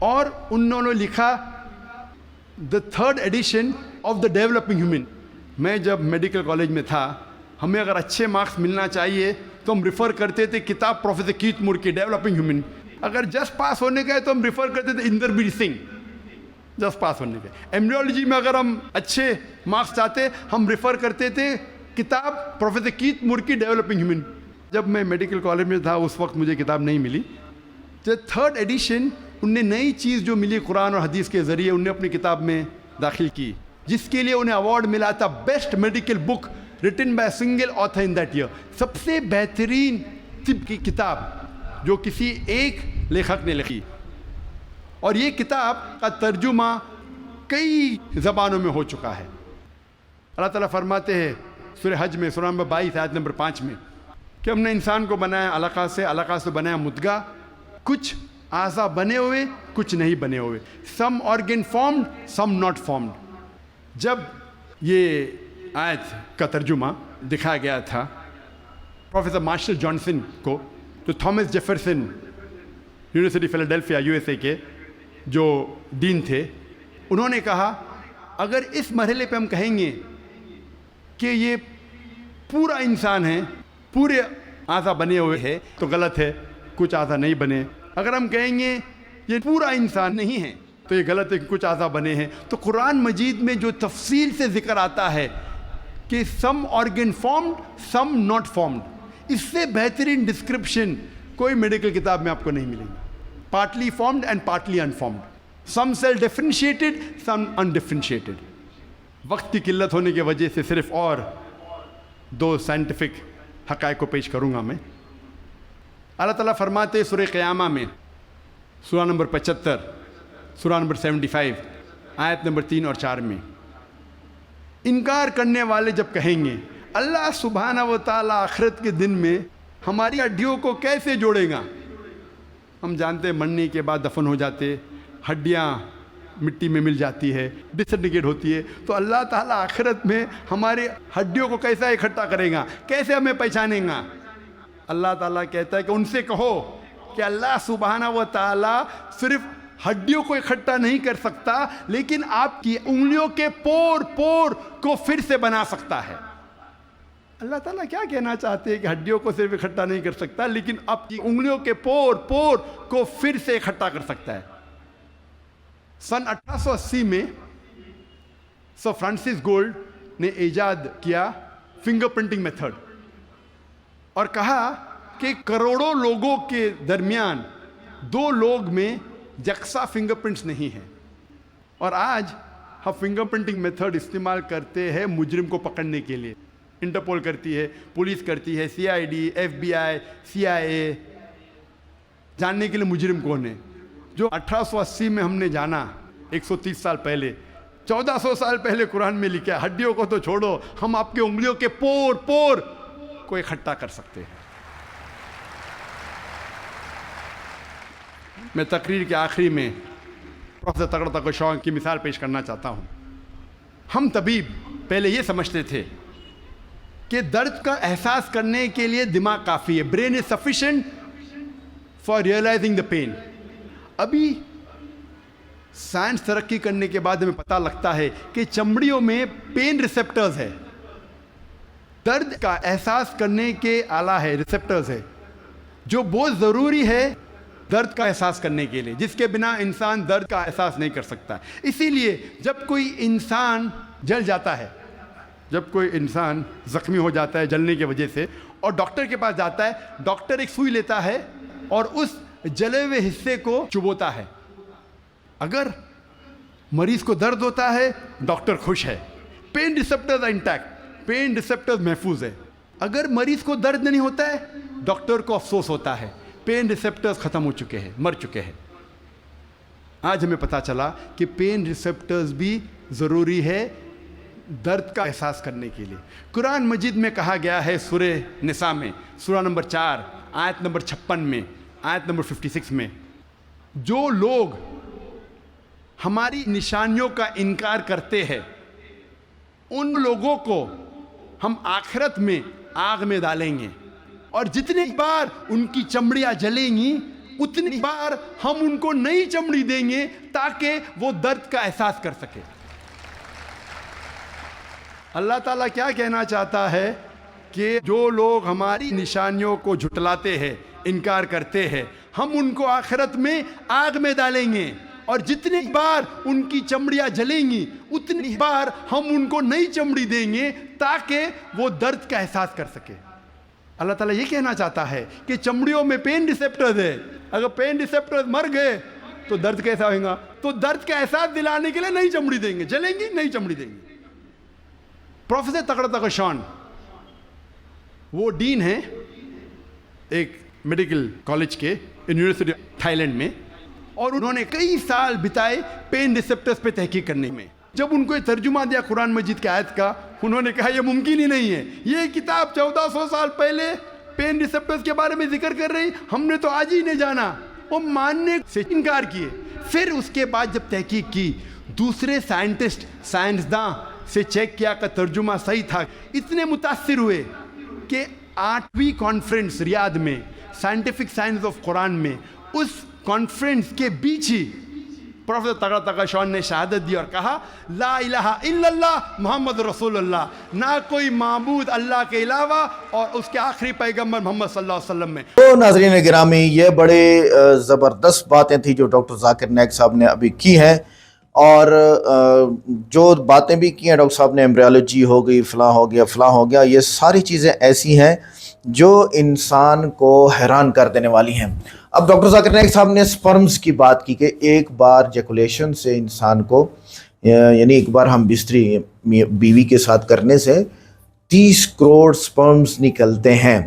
اور انہوں نے لکھا the third edition of the developing human. मैं जब मेडिकल कॉलेज में था, हमें अगर अच्छे मार्क्स मिलना चाहिए तो हम रिफ़र करते थे किताब प्रोफेसर कीथ मूर की डेवलपिंग ह्यूमन। अगर जस्ट पास होने का है तो हम रिफ़र करते थे इंदरबीर सिंह, जस्ट पास होने के। एम्ब्रियोलॉजी में अगर हम अच्छे मार्क्स चाहते हम रिफ़र करते थे किताब प्रोफेसर कीथ मूर की डेवलपिंग ह्यूमन। जब मैं मेडिकल कॉलेज में था उस वक्त मुझे किताब नहीं मिली। जब थर्ड एडिशन उनने नई चीज़ जो मिली कुरान और हदीस के ज़रिए उनने अपनी किताब में दाखिल की, जिसके लिए उन्हें अवार्ड मिला था best medical book written by single author in that year. सबसे बेहतरीन तिब की किताब जो किसी एक लेखक ने लिखी, और ये किताब का तर्जुमा कई ज़बानों में हो चुका है। अल्लाह ताला फरमाते हैं सूरह हज में सूरह नंबर 22 आयत नंबर 5 में कि हमने इंसान को बनाया अलका से बनाया मुद्गा, कुछ आज़ा बने हुए कुछ नहीं बने हुए, some organ formed some not formed. जब ये आयत का तर्जुमा दिखाया गया था प्रोफेसर मार्शल जॉनसन को, जो Thomas Jefferson university Philadelphia USA के जो डीन थे, उन्होंने कहा अगर इस मरहले पे हम कहेंगे कि ये पूरा इंसान है, पूरे आज़ा बने हुए हैं, तो गलत है, कुछ आज़ा नहीं बने। अगर हम कहेंगे ये पूरा इंसान नहीं है तो ये गलत है कि कुछ आज़ा बने हैं। तो कुरान मजीद में जो तफसील से जिक्र आता है कि some organ formed some not formed, इससे बेहतरीन डिस्क्रिप्शन कोई मेडिकल किताब में आपको नहीं मिलेगी। Partly formed and partly unformed, some cell differentiated some undifferentiated. वक्त की किल्लत होने की वजह से सिर्फ और 2 साइंटिफिक हक़ाइक़ को पेश करूँगा मैं। अल्लाह ताला फरमाते सूरह क़यामा में सूरह नंबर 75 सूरह नंबर 75 आयत नंबर 3 और 4 में, इनकार करने वाले जब कहेंगे अल्लाह सुब्हाना व तआला आखिरत के दिन में हमारी हड्डियों को कैसे जोड़ेगा। हम जानते हैं मरने के बाद दफन हो जाते, हड्डियाँ मिट्टी में मिल जाती है, डिसइंटीग्रेट होती है, तो अल्लाह ताला आखिरत में हमारे हड्डियों को कैसा इकट्ठा करेगा, कैसे हमें पहचानेगा। अल्लाह ताला कहता है कि उनसे कहो कि अल्लाह सुब्हाना व तआला सिर्फ हड्डियों को इकट्ठा नहीं कर सकता, लेकिन आपकी उंगलियों के पोर पोर को फिर से बना सकता है। अल्लाह ताला क्या कहना चाहते हैं कि हड्डियों को सिर्फ इकट्ठा नहीं कर सकता, लेकिन आपकी उंगलियों के पोर पोर को फिर से इकट्ठा कर सकता है। सन 1880 में सर फ्रांसिस गोल्ड ने इजाद किया फिंगरप्रिंटिंग मेथड और कहा कि करोड़ों लोगों के दरमियान 2 लोग में यकसा फिंगरप्रिंट्स नहीं हैं, और आज हम फिंगरप्रिंटिंग मेथड इस्तेमाल करते हैं मुजरिम को पकड़ने के लिए। इंटरपोल करती है, पुलिस करती है, CID, FBI, CIA, जानने के लिए मुजरिम कौन है। जो 1880 में हमने जाना 130 साल पहले, 1400 साल पहले कुरान में लिखा है, हड्डियों को तो छोड़ो, हम आपके उंगलियों के पोर पोर को इकट्ठा कर सकते हैं। मैं तकरीर के आखिरी में प्रोफेसर तगड़ा को शौक की मिसाल पेश करना चाहता हूँ। हम तबीब पहले ये समझते थे कि दर्द का एहसास करने के लिए दिमाग काफ़ी है, brain is sufficient for realising the pain. अभी साइंस तरक्की करने के बाद हमें पता लगता है कि चमड़ियों में पेन रिसेप्टर्स है, दर्द का एहसास करने के आला है, रिसेप्टर्स है, जो बहुत ज़रूरी है दर्द का एहसास करने के लिए, जिसके बिना इंसान दर्द का एहसास नहीं कर सकता। इसीलिए जब कोई इंसान जल जाता है, जब कोई इंसान ज़ख्मी हो जाता है जलने की वजह से और डॉक्टर के पास जाता है, डॉक्टर एक सुई लेता है और उस जले हुए हिस्से को चुभोता है। अगर मरीज़ को दर्द होता है, डॉक्टर खुश है, pen receptors intact, pen receptors महफूज है। अगर मरीज़ को दर्द नहीं होता है, डॉक्टर को अफसोस होता है, पेन रिसेप्टर्स ख़त्म हो चुके हैं, मर चुके हैं। आज हमें पता चला कि पेन रिसेप्टर्स भी ज़रूरी है दर्द का एहसास करने के लिए। कुरान मजीद में कहा गया है सूरह निसा में सूरह नंबर 4 आयत नंबर 56 में, आयत नंबर 56 में, जो लोग हमारी निशानियों का इनकार करते हैं उन लोगों को हम आखिरत में आग में डालेंगे, और जितनी बार उनकी चमड़ियाँ जलेंगी उतनी बार हम उनको नई चमड़ी देंगे ताकि वो दर्द का एहसास कर सके। अल्लाह ताला क्या कहना चाहता है कि जो लोग हमारी निशानियों को झुटलाते हैं, इनकार करते हैं, हम उनको आखिरत में आग में डालेंगे और जितनी बार उनकी चमड़ियाँ जलेंगी उतनी बार हम उनको नई चमड़ी देंगे ताकि वो दर्द का एहसास कर सके। अल्लाह ताला ये कहना चाहता है कि चमड़ियों में पेन रिसेप्टर्स है, अगर पेन रिसेप्टर्स मर गए तो दर्द कैसा होगा? तो दर्द का एहसास दिलाने के लिए नई चमड़ी देंगे, जलेंगी नई चमड़ी देंगे। प्रोफेसर तगड़ा तगशान वो डीन है एक मेडिकल कॉलेज के यूनिवर्सिटी थाईलैंड में, और उन्होंने कई साल बिताए पेन रिसेप्टर्स पे तहकीक करने में। जब उनको ये तर्जुमा दिया कुरान मजीद के आयत का, उन्होंने कहा यह मुमकिन ही नहीं है, ये किताब 1400 साल पहले पेन रिसेप्टर्स के बारे में जिक्र कर रही, हमने तो आज ही नहीं जाना। वो मानने से इनकार किए। फिर उसके बाद जब तहकीक की, दूसरे साइंटिस्ट साइंसदां से चेक किया का तर्जुमा सही था, इतने मुतासिर हुए कि 8वीं कॉन्फ्रेंस रियाद में साइंटिफिक साइंस ऑफ कुरान में, उस कॉन्फ्रेंस के बीच ही प्रोफेसर तगड़ा तगशान ने शहादत दी और कहा ला इलाहा इल्लल्लाह मोहम्मद रसूलुल्लाह, ना कोई माबूद अल्लाह के अलावा और उसके आखिरी पैगंबर मोहम्मद सल्लल्लाहु अलैहि वसल्लम में। तो नाज़रीन गिरामी, ये बड़े ज़बरदस्त बातें थी जो डॉक्टर जाकिर नाइक साहब ने अभी की हैं, और जो बातें भी की हैं डॉक्टर साहब ने, एम्ब्रियोलॉजी हो गई, फ़लाँ हो गया फ़लाँ हो गया, ये सारी चीज़ें ऐसी हैं जो इंसान को हैरान कर देने वाली हैं। अब डॉक्टर जाकिर नाइक साहब ने स्पर्म्स की बात की कि एक बार जैकुलेशन से इंसान को, यानी एक बार हम बिस्तरी बीवी के साथ करने से 30 करोड़ स्पर्म्स निकलते हैं।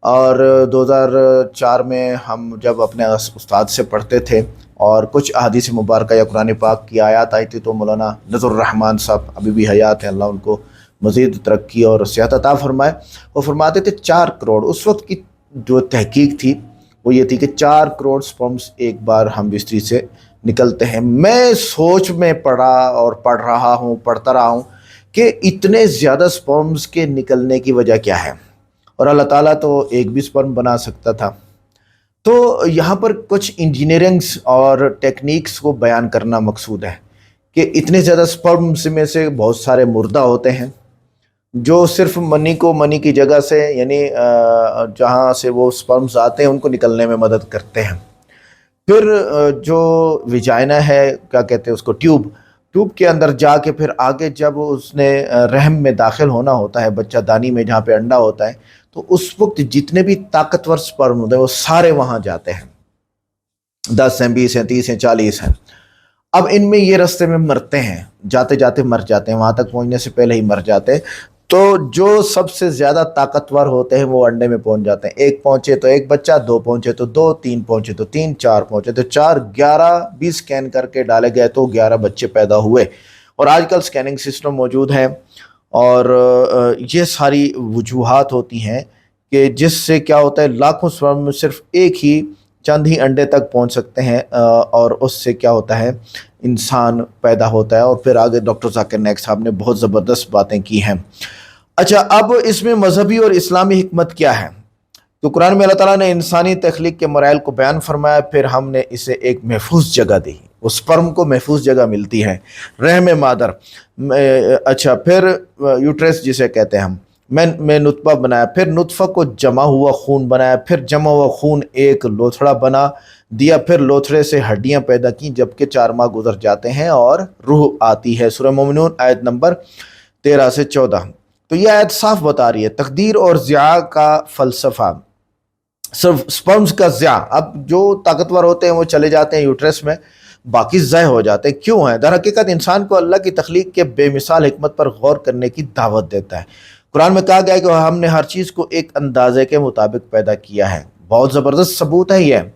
और 2004 में हम जब अपने उस्ताद से पढ़ते थे और कुछ अहादीस मुबारक या कुरान पाक की आयत आई थी, तो मौलाना नज़रुर रहमान साहब अभी भी हयात हैं, अल्लाह उनको मज़ीद तरक्की और सेहत अता फरमाए, वो फरमाते थे 4 करोड़। उस वक्त की जो तहकीक थी वो ये थी कि 4 करोड़ स्पर्म्स एक बार हम बिस्तरी से निकलते हैं। मैं सोच में पढ़ता रहा हूँ कि इतने ज़्यादा स्पर्म्स के निकलने की वजह क्या है, और अल्लाह ताला तो एक भी स्पर्म बना सकता था। तो यहाँ पर कुछ इंजीनियरिंग्स और टेक्निक्स को बयान करना मकसूद है कि इतने ज़्यादा स्पर्म्स में से बहुत सारे मुर्दा होते हैं जो सिर्फ मनी की जगह से, यानी जहाँ से वो स्पर्म्स आते हैं उनको निकलने में मदद करते हैं। फिर जो विजाइना है, क्या कहते हैं उसको, ट्यूब के अंदर जाके फिर आगे जब उसने रहम में दाखिल होना होता है, बच्चा दानी में जहाँ पे अंडा होता है, तो उस वक्त जितने भी ताकतवर स्पर्म होते हैं वो सारे वहाँ जाते हैं। 10 हैं, 20 हैं, 30 हैं, 40 हैं। अब इनमें ये रास्ते में मरते हैं, जाते जाते मर जाते हैं, वहाँ तक पहुँचने से पहले ही मर जाते हैं। तो जो सबसे ज़्यादा ताकतवर होते हैं वो अंडे में पहुँच जाते हैं। 1 पहुँचे तो 1 बच्चा, 2 पहुँचे तो 2, 3 पहुँचे तो 3, 4 पहुँचे तो 4, 11 भी स्कैन करके डाले गए तो 11 बच्चे पैदा हुए। और आजकल स्कैनिंग सिस्टम मौजूद है, और ये सारी वजूहात होती हैं कि जिससे क्या होता है, लाखों स्पर्म में सिर्फ एक ही चंद ही अंडे तक पहुंच सकते हैं, और उससे क्या होता है, इंसान पैदा होता है। और फिर आगे डॉक्टर जाकिर नाइक साहब ने बहुत ज़बरदस्त बातें की हैं। अच्छा, अब इसमें मजहबी और इस्लामी हिकमत क्या है? तो कुरान में अल्लाह ताला ने इंसानी तख्लीक के मराइल को बयान फरमाया, फिर हमने इसे एक महफूज जगह दी। उस स्पर्म को महफूज जगह मिलती है, रहम मादर। अच्छा, फिर यूट्रस जिसे कहते हैं हम, मैं नुतफ़ा बनाया, फिर नुतफ़ा को जमा हुआ खून बनाया, फिर जमा हुआ खून एक लोथड़ा बना दिया, फिर लोथड़े से हड्डियां पैदा की, जबकि 4 माह गुजर जाते हैं और रूह आती है। सूरह मोमिनून आयत नंबर 13 से 14। तो यह आयत साफ बता रही है तकदीर और ज़िया का फ़लसफ़ा, सिर्फ स्पर्म्स का ज़िया। अब जो ताकतवर होते हैं वो चले जाते हैं यूट्रस में, बाकी ज़ाय हो जाते हैं। क्यों है? दर हकीकत इंसान को अल्लाह की तख्लीक के बेमिसाल हिकमत पर गौर करने की दावत देता है। कुरान में कहा गया है कि हमने हर चीज़ को एक अंदाजे के मुताबिक पैदा किया है। बहुत ज़बरदस्त सबूत है यह।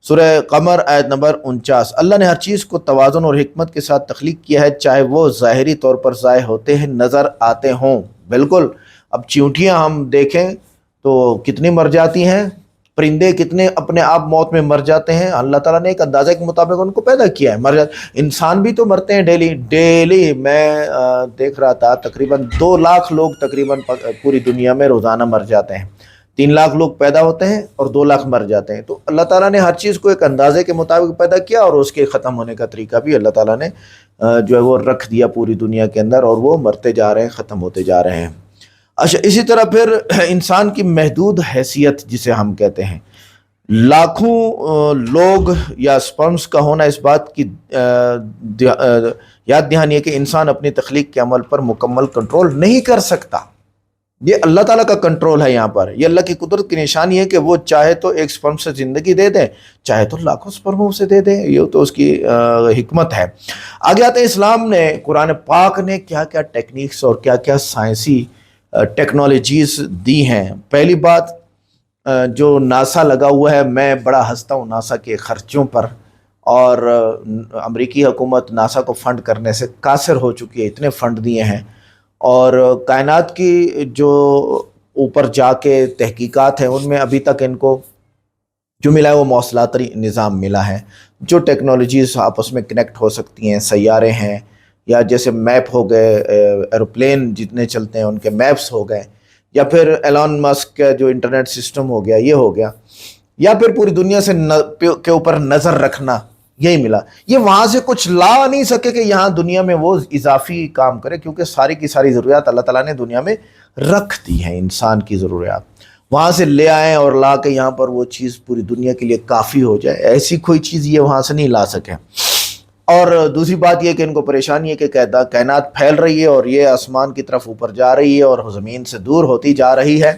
सूरह कमर आयत नंबर 49। अल्लाह ने हर चीज़ को तवाज़ुन और हिकमत के साथ तख्लीक किया है, चाहे वो ज़ाहिरी तौर पर ज़ाय होते हैं, नज़र आते हों। बिल्कुल, अब चींटियाँ हम देखें तो कितनी मर जाती हैं, परिंदे कितने अपने आप मौत में मर जाते हैं। अल्लाह ताला ने एक अंदाजे के मुताबिक उनको पैदा किया है, मर जाते। इंसान भी तो मरते हैं डेली। मैं देख रहा था तकरीबन 2 लाख लोग तकरीबन पूरी दुनिया में रोज़ाना मर जाते हैं। 3 लाख लोग पैदा होते हैं और 2 लाख मर जाते हैं। तो अल्लाह ताला ने हर चीज़ को एक अंदाजे के मुताबिक पैदा किया और उसके ख़त्म होने का तरीका भी अल्लाह ताला ने जो है वो रख दिया पूरी दुनिया के अंदर, और वो मरते जा रहे हैं, ख़त्म होते जा रहे हैं। अच्छा, इसी तरह फिर इंसान की महदूद हैसियत जिसे हम कहते हैं, लाखों लोग या स्पर्म्स का होना इस बात की याद दहानी है कि इंसान अपनी तख्लीक के अमल पर मुकम्मल कंट्रोल नहीं कर सकता। ये अल्लाह ताला का कंट्रोल है यहाँ पर। ये अल्लाह की कुदरत की निशानी है कि वो चाहे तो एक स्पर्म से ज़िंदगी दे दें, चाहे तो लाखों स्पर्मों से दे दें। ये तो उसकी हिकमत है। आगे आते हैं, इस्लाम ने, कुरान पाक ने क्या क्या टेक्निक्स और क्या क्या साइंसी टेक्नोलॉजीज़ दी हैं। पहली बात, जो नासा लगा हुआ है, मैं बड़ा हंसता हूँ नासा के ख़र्चों पर, और अमेरिकी हुकूमत नासा को फ़ंड करने से कासिर हो चुकी है। इतने फ़ंड दिए हैं और कायनात की जो ऊपर जाके तहकीकात हैं उनमें अभी तक इनको जो मिला है वो मौसलाती निज़ाम मिला है। जो टेक्नोलॉजीज़ आपस में कनेक्ट हो सकती हैं, सैयारे हैं, या जैसे मैप हो गए, एरोप्लेन जितने चलते हैं उनके मैप्स हो गए, या फिर एलॉन मस्क का जो इंटरनेट सिस्टम हो गया, ये हो गया, या फिर पूरी दुनिया से के ऊपर नज़र रखना, यही मिला। ये वहाँ से कुछ ला नहीं सके कि यहाँ दुनिया में वो इजाफी काम करे, क्योंकि सारी की सारी ज़रूरियात अल्लाह ताला ने दुनिया में रख दी हैं। इंसान की ज़रूरियात वहाँ से ले आएँ और ला के यहाँ पर वो चीज़ पूरी दुनिया के लिए काफ़ी हो जाए, ऐसी कोई चीज़ ये वहाँ से नहीं ला सके। और दूसरी बात ये कि इनको परेशानी है कि कायनात फैल रही है और ये आसमान की तरफ ऊपर जा रही है और ज़मीन से दूर होती जा रही है।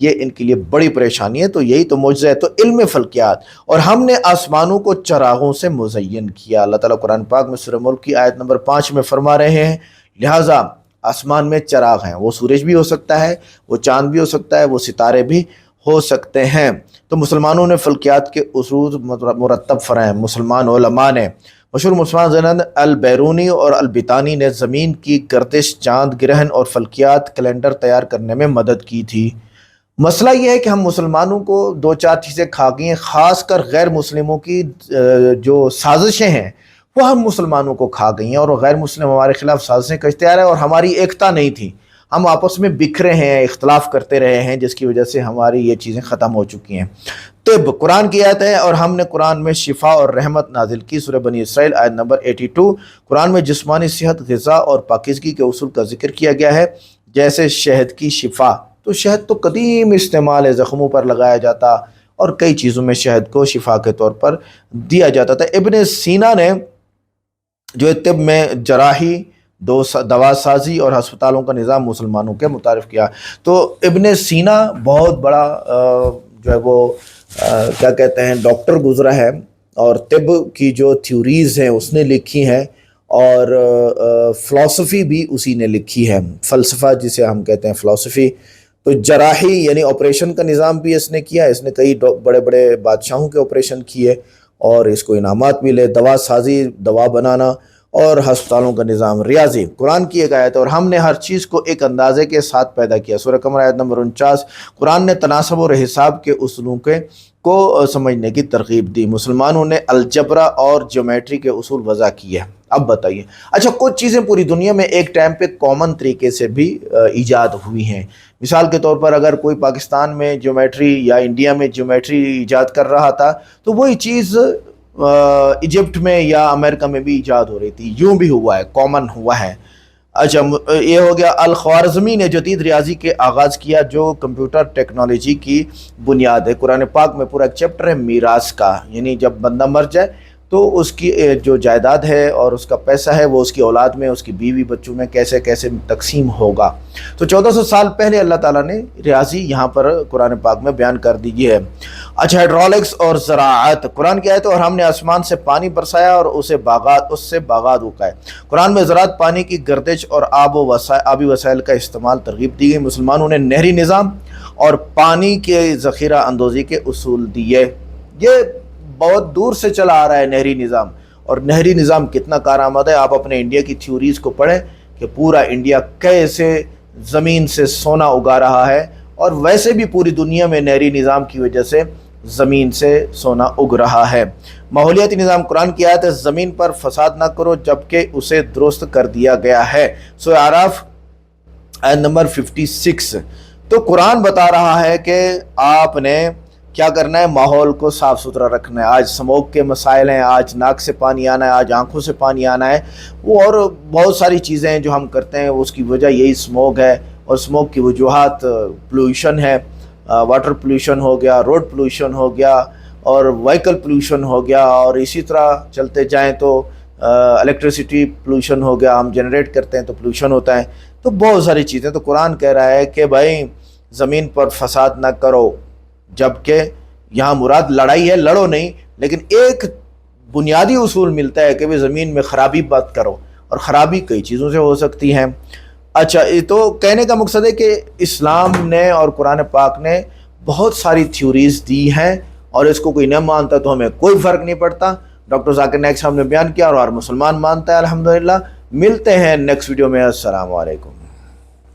ये इनके लिए बड़ी परेशानी है। तो यही तो मुझसे है। तो इल्म फल्कियात, और हमने आसमानों को चरागों से मुज़य्यन किया। अल्लाह ताला कुरान पाक में सूरह मुल्क की आयत नंबर 5 में फरमा रहे हैं, लिहाजा आसमान में चराग हैं। वो सूरज भी हो सकता है, वो चाँद भी हो सकता है, वो सितारे भी हो सकते हैं। तो मुसलमानों ने फल्कियात के उसूल मुरतब फराए। मुसलमान उलमा ने, मशहूर मुसलमान ज़ैनब अल-बैरूनी और अल-बितानी ने ज़मीन की गर्दिश, चाँद ग्रहण और फल्कियात कैलेंडर तैयार करने में मदद की थी। मसला ये है कि हम मुसलमानों को 2-4 चीज़ें खा गई हैं, ख़ास कर गैर मुस्लिमों की जो साजिशें हैं वो हम मुसलमानों को खा गई हैं, और गैर मुस्लिम हमारे ख़िलाफ़ साजिशें करते आ रहे हैं, और हमारी एकता नहीं थी। हम आपस में बिखरे हैं, इख्तलाफ करते रहे हैं, जिसकी वजह से हमारी ये चीज़ें ख़त्म हो चुकी हैं। तिब, कुरान की आयत है, और हमने कुरान में शिफा और रहमत नाजिल की। सूरह बनी इसराइल आयत नंबर 82। कुरान में जिस्मानी सेहत, ग़िज़ा और पाकीज़गी के उसूल का जिक्र किया गया है, जैसे शहद की शिफा। तो शहद तो कदीम इस्तेमाल है, ज़ख्मों पर लगाया जाता और कई चीज़ों में शहद को शिफा के तौर पर दिया जाता था। इब्न सीना ने जो तिब में जराही, दवा साजी और हस्पतालों का निज़ाम मुसलमानों के मुतारिफ किया। तो इब्न सीना बहुत बड़ा जो है वो क्या कहते हैं डॉक्टर गुज़रा है, और तिब की जो थ्योरीज़ हैं उसने लिखी हैं, और फ़िलासफ़ी भी उसी ने लिखी है, फ़लसफ़ा जिसे हम कहते हैं फ़िलासफ़ी। तो जराही यानी ऑपरेशन का निज़ाम भी इसने किया। इसने कई बड़े बड़े बादशाहों के ऑपरेशन किए और इसको इनामात मिले। दवा साजी, दवा बनाना, और हस्पतालों का निज़ाम। रियाजी, कुरान की एक आयत, और हमने हर चीज़ को एक अंदाज़े के साथ पैदा किया। सूरह कमर आयत नंबर 49। कुरान ने तनासब और हिसाब के उसूलों को समझने की तरगीब दी। मुसलमानों ने अलजबरा और ज्योमेट्री के उसूल वज़ा किए। अब बताइए, अच्छा कुछ चीज़ें पूरी दुनिया में एक टाइम पे कॉमन तरीके से भी ईजाद हुई हैं। मिसाल के तौर पर अगर कोई पाकिस्तान में ज्योमेट्री या इंडिया में ज्योमेट्री ईजाद कर रहा था तो वही चीज़ इजिप्ट में या अमेरिका में भी ईजाद हो रही थी। यूँ भी हुआ है, कॉमन हुआ है। अच्छा, ये हो गया। अल-ख्वारिज़मी ने जदीद रियाजी के आगाज़ किया, जो कंप्यूटर टेक्नोलॉजी की बुनियाद है। कुरान पाक में पूरा एक चैप्टर है मीरास का, यानी जब बंदा मर जाए तो उसकी जो जायदाद है और उसका पैसा है वो उसकी औलाद में, उसकी बीवी बच्चों में कैसे कैसे तकसीम होगा। तो 1400 साल पहले अल्लाह ताला ने रियाजी यहाँ पर कुरान पाक में बयान कर दी है। अच्छा, हाइड्रोलिक्स और ज़राअत, कुरान की आयत, और हमने आसमान से पानी बरसाया और उससे बागात उगाए। कुरान में ज़राअत, पानी की गर्दिश और आबी वसाइल का इस्तेमाल तरगीब दी गई। मुसलमानों ने नहरी निज़ाम और पानी के ज़ख़ीरा अंदोज़ी के उसूल दिए। ये बहुत दूर से चला आ रहा है नहरी निज़ाम, और नहरी निज़ाम कितना कारआमद है। आप अपने इंडिया की थ्योरीज़ को पढ़ें कि पूरा इंडिया कैसे ज़मीन से सोना उगा रहा है, और वैसे भी पूरी दुनिया में नहरी निज़ाम की वजह से ज़मीन से सोना उग रहा है। माहौलियाती निज़ाम, कुरान की आयत है, ज़मीन पर फसाद ना करो जबकि उसे दुरुस्त कर दिया गया है। सूरह आराफ आयत नंबर 56। تو قرآن بتا رہا ہے کہ آپ نے کیا کرنا ہے، ماحول کو صاف ستھرا رکھنا ہے. آج سموگ کے مسائل ہیں، آج ناک سے پانی آنا ہے، آج آنکھوں سے پانی آنا ہے، وہ اور بہت ساری چیزیں ہیں جو ہم کرتے ہیں، اس کی وجہ یہی سموگ ہے. اور سموگ کی وجوہات پولوشن ہے، واٹر پولوشن ہو گیا، روڈ پولوشن ہو گیا، اور وہیکل پولوشن ہو گیا، اور اسی طرح چلتے جائیں تو الیکٹریسٹی پولوشن ہو گیا، ہم جنریٹ کرتے ہیں تو پولوشن ہوتا ہے. تو بہت ساری چیزیں. تو قرآن کہہ رہا ہے کہ بھائی زمین پر فساد نہ کرو، جبکہ یہاں مراد لڑائی ہے، لڑو نہیں، لیکن ایک بنیادی اصول ملتا ہے کہ بھی زمین میں خرابی مت کرو، اور خرابی کئی چیزوں سے ہو سکتی ہیں. اچھا، تو کہنے کا مقصد ہے کہ اسلام نے اور قرآن پاک نے بہت ساری تھیوریز دی ہیں، اور اس کو کوئی نہ مانتا تو ہمیں کوئی فرق نہیں پڑتا. ڈاکٹر ذاکر نائک صاحب نے بیان کیا اور ہر مسلمان مانتا ہے الحمدللہ. ملتے ہیں نیکسٹ ویڈیو میں. السلام علیکم.